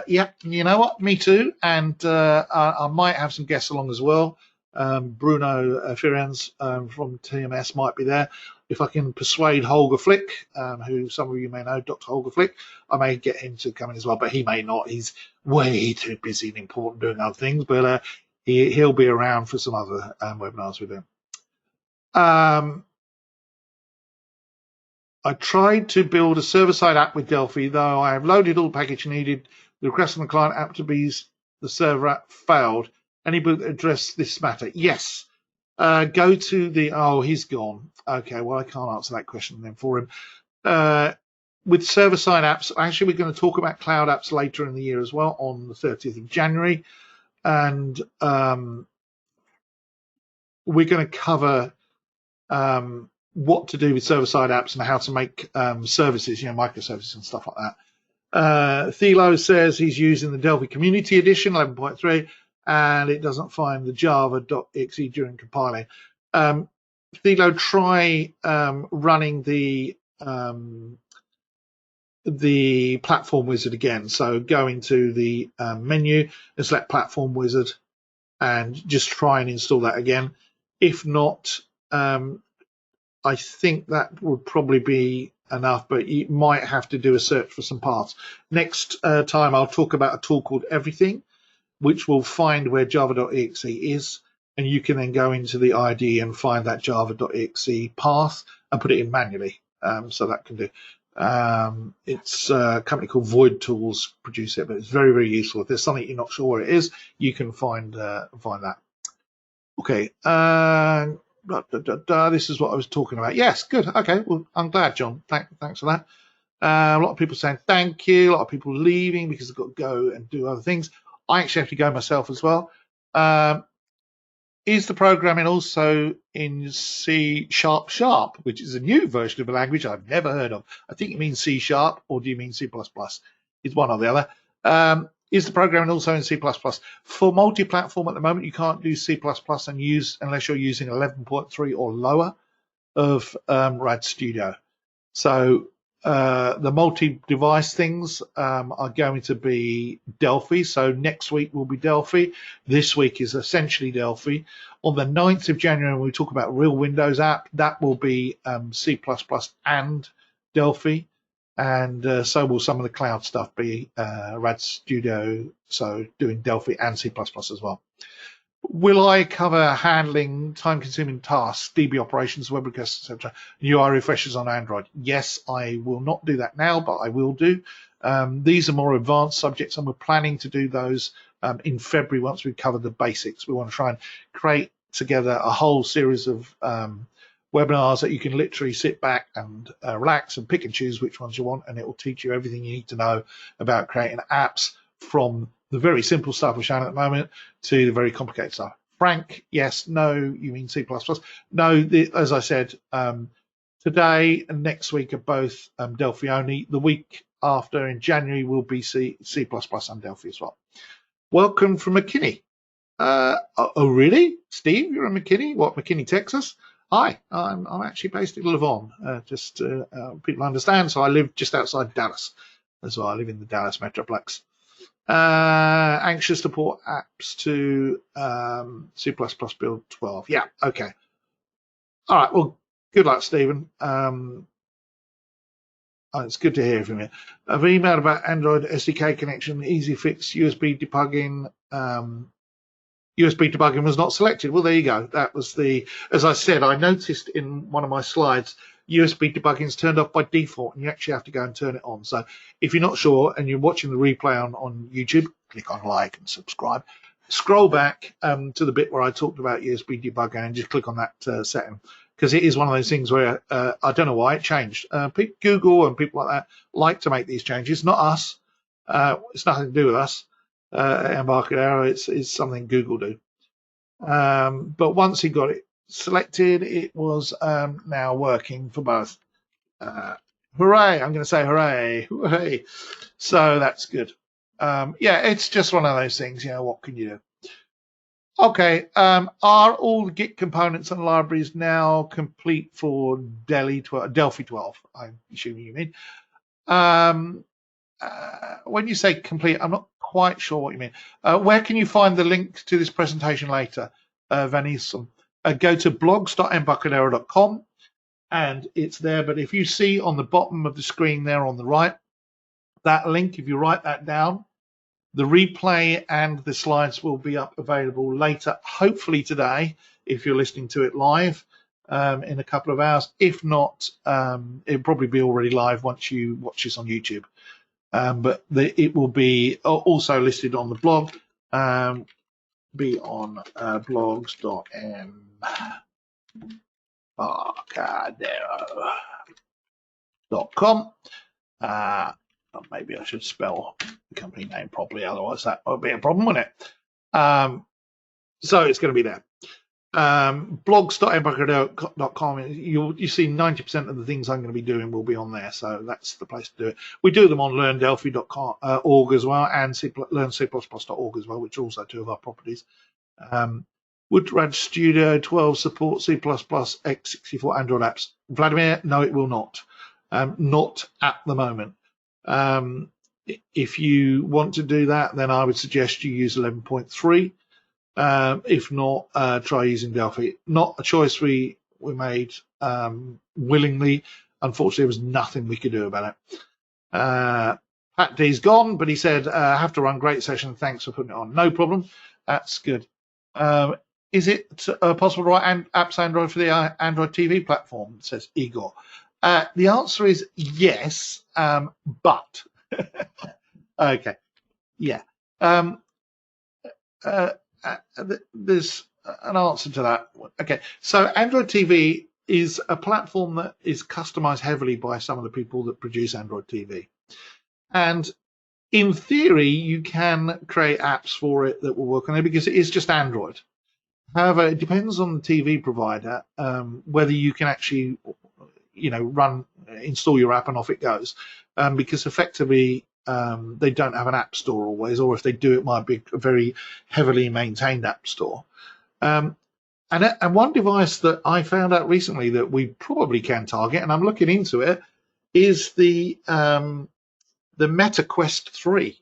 Yeah, you know what? Me too. And I might have some guests along as well. Bruno Firians from TMS might be there. If I can persuade Holger Flick, who some of you may know, Dr. Holger Flick, I may get him to come in as well, but he may not. He's way too busy and important doing other things, but he'll be around for some other webinars with him. I tried to build a server-side app with Delphi, though I have loaded all the package needed. The request from the client app to be the server app failed. Any book that address this matter? Yes. Go to the, oh, he's gone. Okay, well, I can't answer that question then for him. With server-side apps, actually, we're going to talk about cloud apps later in the year as well on the 30th of January. And we're going to cover what to do with server-side apps and how to make services, microservices and stuff like that. Thilo says he's using the Delphi Community Edition 11.3 and it doesn't find the java.exe during compiling. Thilo, try running the platform wizard again. So go into the menu and select platform wizard and just try and install that again. If not, I think that would probably be enough, but you might have to do a search for some paths. Next time I'll talk about a tool called Everything, which will find where java.exe is, and you can then go into the IDE and find that java.exe path and put it in manually. So that can do. It's a company called Void Tools produce it, but it's very, very useful. If there's something you're not sure where it is, you can find that. Okay. This is what I was talking about. Yes, good. Okay, well, I'm glad, John. Thanks for that. A lot of people saying thank you. A lot of people leaving because they've got to go and do other things. I actually have to go myself as well. Is the programming also in C#+, which is a new version of a language I've never heard of? I think it means C#, or do you mean C++? It's one or the other. Is the programming also in C++? For multi-platform at the moment, you can't do C++ and use unless you're using 11.3 or lower of RAD Studio. So the multi-device things are going to be Delphi. So next week will be Delphi. This week is essentially Delphi. On the 9th of January, when we talk about Real Windows app, that will be C++ and Delphi. And so will some of the cloud stuff be RAD Studio, so doing Delphi and C++ as well. Will I cover handling time-consuming tasks, DB operations, web requests, etc., UI refreshes on Android? Yes, I will not do that now, but I will do. These are more advanced subjects, and we're planning to do those in February once we've covered the basics. We want to try and create together a whole series of webinars that you can literally sit back and relax and pick and choose which ones you want, and it will teach you everything you need to know about creating apps, from the very simple stuff we're showing at the moment to the very complicated stuff. Frank, yes, no, you mean C++? No, as I said, today and next week are both Delphi only. The week after in January will be C++ and Delphi as well. Welcome from McKinney. Oh, really? Steve, you're in McKinney? What, McKinney, Texas? Hi, I'm actually based in Levon, just people understand. So I live just outside Dallas as well. I live in the Dallas Metroplex. Anxious to port apps to C++ build 12. Yeah, okay. All right, well, good luck, Stephen. It's good to hear from you. I've emailed about Android SDK connection, easy fix, USB debugging. USB debugging was not selected. Well, there you go. That was as I said, I noticed in one of my slides, USB debugging is turned off by default, and you actually have to go and turn it on. So if you're not sure and you're watching the replay on YouTube, click on like and subscribe. Scroll back to the bit where I talked about USB debugging and just click on that setting, because it is one of those things where I don't know why it changed. Google and people like that like to make these changes, not us. It's nothing to do with us. Embarcadero, it's something Google do. But once he got it selected, it was now working for both. Hooray! I'm going to say hooray, hooray. So that's good. yeah, it's just one of those things. You know, what can you do? Okay, are all the Git components and libraries now complete for Delphi 12? I'm assuming you mean. When you say complete, I'm not quite sure what you mean. Where can you find the link to this presentation later, Vanessa? Go to blogs.embarcadero.com and it's there. But if you see on the bottom of the screen there on the right, that link, if you write that down, the replay and the slides will be up available later, hopefully today, if you're listening to it live in a couple of hours. If not, it'll probably be already live once you watch this on YouTube. But it will be also listed on the blog, be on blogs.embarcadero.com. Maybe I should spell the company name properly, otherwise that would be a problem, wouldn't it? So it's going to be there. Blogs.embarcadero.com. You see 90% of the things I'm going to be doing will be on there, so that's the place to do it. We do them on learndelphi.org as well, and learnc++.org as well, which are also two of our properties. Woodrad Studio 12 support C++, x64 Android apps. Vladimir, no, it will not. Not at the moment. If you want to do that, then I would suggest you use 11.3. If not, try using Delphi. Not a choice we made willingly. Unfortunately, there was nothing we could do about it. Pat D's gone, but he said, have to run, great session. Thanks for putting it on. No problem. That's good. Is it possible to write apps Android for the Android TV platform? Says Igor. The answer is yes, but okay, yeah. There's an answer to that. Okay, so Android TV is a platform that is customized heavily by some of the people that produce Android TV, and in theory, you can create apps for it that will work on it because it is just Android. However, it depends on the TV provider whether you can actually, install your app and off it goes, because effectively they don't have an app store always, or if they do, it might be a very heavily maintained app store. And one device that I found out recently that we probably can target, and I'm looking into it, is the Meta Quest 3.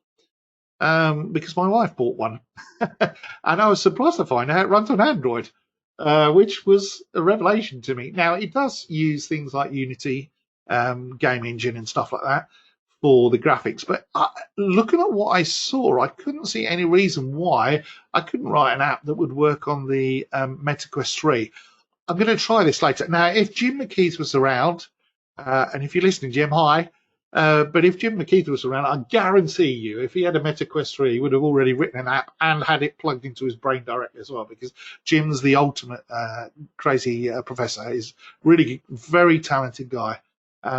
Because my wife bought one, and I was surprised to find out it runs on Android, which was a revelation to me. Now, it does use things like Unity, game engine and stuff like that for the graphics, but looking at what I saw, I couldn't see any reason why I couldn't write an app that would work on the Meta Quest 3. I'm going to try this later. Now, if Jim McKeith was around, and if you're listening, Jim, hi. But if Jim McKeith was around, I guarantee you, if he had a Meta Quest 3, he would have already written an app and had it plugged into his brain directly as well, because Jim's the ultimate crazy professor. He's really very talented guy.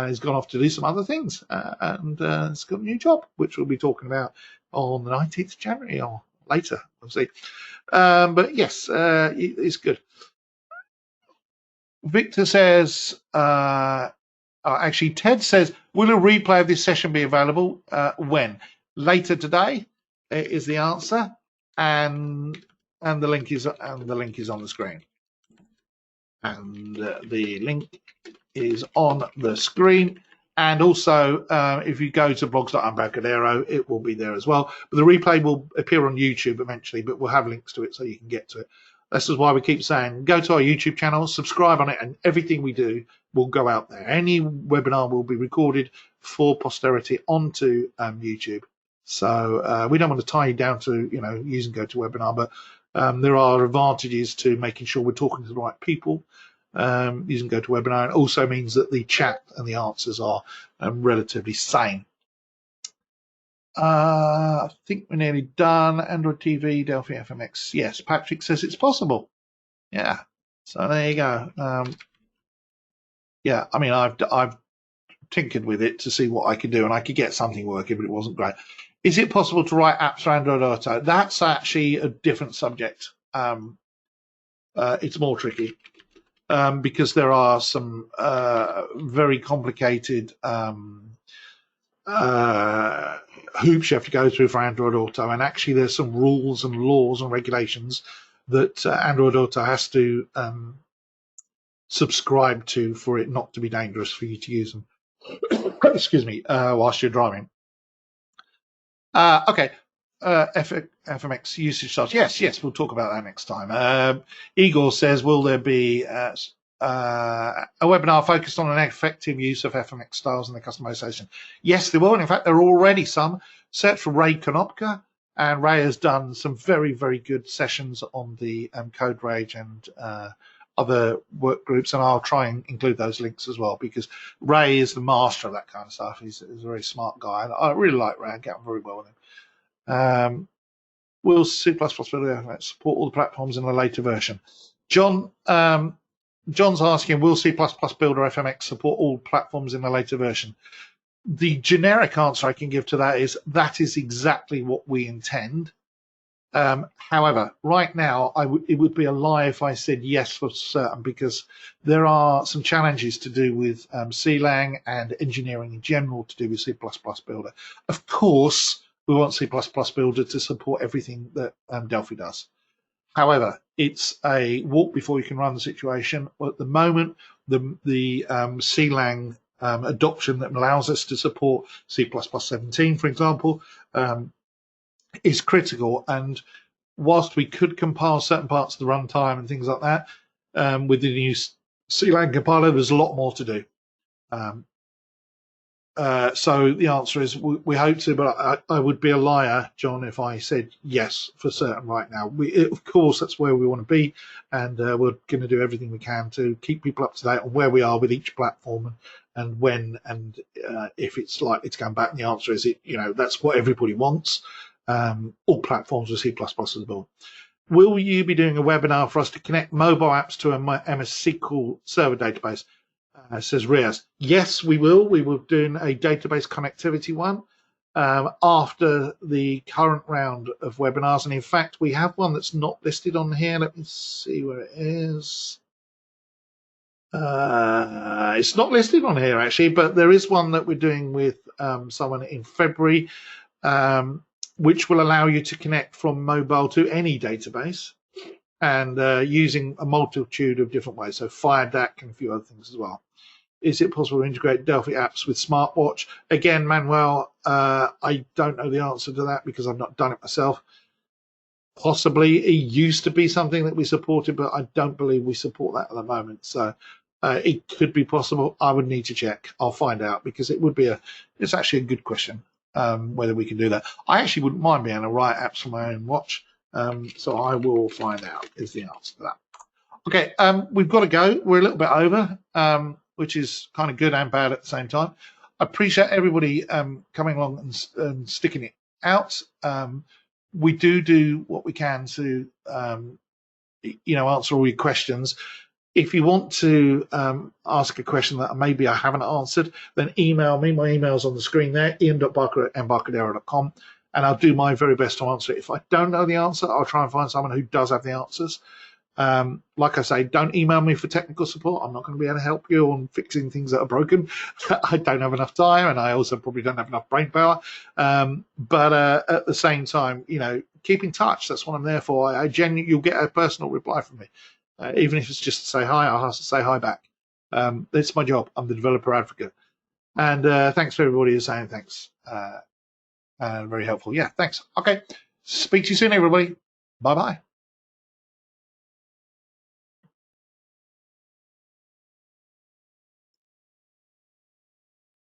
He's gone off to do some other things, and he's got a new job, which we'll be talking about on the 19th of January or later. We'll see. But yes, it's good. Victor says... actually, Ted says, will a replay of this session be available? When? Later today is the answer, and the link is on the screen. And the link is on the screen. And also, if you go to blogs.embarcadero, it will be there as well. But the replay will appear on YouTube eventually, but we'll have links to it so you can get to it. This is why we keep saying, go to our YouTube channel, subscribe on it, and everything we do will go out there. Any webinar will be recorded for posterity onto YouTube. So we don't want to tie you down to, using GoToWebinar, but there are advantages to making sure we're talking to the right people using GoToWebinar. It also means that the chat and the answers are relatively sane. I think we're nearly done. Android TV, Delphi FMX. Yes, Patrick says it's possible. Yeah. So there you go. Yeah, I mean, I've tinkered with it to see what I could do, and I could get something working, but it wasn't great. Is it possible to write apps for Android Auto? That's actually a different subject. It's more tricky because there are some very complicated hoops you have to go through for Android Auto, and actually there's some rules and laws and regulations that Android Auto has to subscribe to for it not to be dangerous for you to use them. Excuse me, whilst you're driving. Okay. FMX usage starts. Yes, we'll talk about that next time. Igor says, will there be a webinar focused on an effective use of FMX styles in the customization? Yes, there will. And in fact, there are already some. Search for Ray Konopka, and Ray has done some very, very good sessions on the Code Rage and other work groups, and I'll try and include those links as well, because Ray is the master of that kind of stuff. He's a very smart guy, and I really like Ray. I get on very well with him. Will C++ support all the platforms in a later version? John's asking, will C++ Builder FMX support all platforms in a later version? The generic answer I can give to that is exactly what we intend. However, right now, it would be a lie if I said yes for certain, because there are some challenges to do with CLang and engineering in general to do with C++ Builder. Of course, we want C++ Builder to support everything that Delphi does. However, it's a walk before you can run the situation. At the moment, the CLang adoption that allows us to support C++ 17, for example, is critical. And whilst we could compile certain parts of the runtime and things like that, with the new CLang compiler, there's a lot more to do. So the answer is we hope to, but I would be a liar, John, if I said yes for certain right now. Of course, that's where we want to be, and we're going to do everything we can to keep people up to date on where we are with each platform and when and if it's likely to come back. And the answer is, that's what everybody wants. All platforms with C++ as well. Will you be doing a webinar for us to connect mobile apps to a MS SQL Server database? Says Riaz. Yes, we will. We will be doing a database connectivity one after the current round of webinars. And in fact, we have one that's not listed on here. Let me see where it is. It's not listed on here, actually, but there is one that we're doing with someone in February, which will allow you to connect from mobile to any database and using a multitude of different ways. So FireDAC and a few other things as well. Is it possible to integrate Delphi apps with smartwatch? Again, Manuel, I don't know the answer to that because I've not done it myself. Possibly. It used to be something that we supported, but I don't believe we support that at the moment. So it could be possible. I would need to check. I'll find out, because it would be it's actually a good question whether we can do that. I actually wouldn't mind being able to write apps for my own watch. So I will find out is the answer to that. Okay, we've got to go. We're a little bit over, which is kind of good and bad at the same time. I appreciate everybody coming along and sticking it out. We do what we can to answer all your questions. If you want to ask a question that maybe I haven't answered, then email me. My email's on the screen there, ian.barker@embarcadero.com, and I'll do my very best to answer it. If I don't know the answer, I'll try and find someone who does have the answers. Like I say, don't email me for technical support. I'm not going to be able to help you on fixing things that are broken. I don't have enough time, and I also probably don't have enough brain power. But at the same time, keep in touch. That's what I'm there for. You'll get a personal reply from me. Even if it's just to say hi, I'll have to say hi back. It's my job. I'm the developer advocate. And thanks for everybody who's saying thanks. Very helpful. Yeah, thanks. Okay. Speak to you soon, everybody. Bye-bye.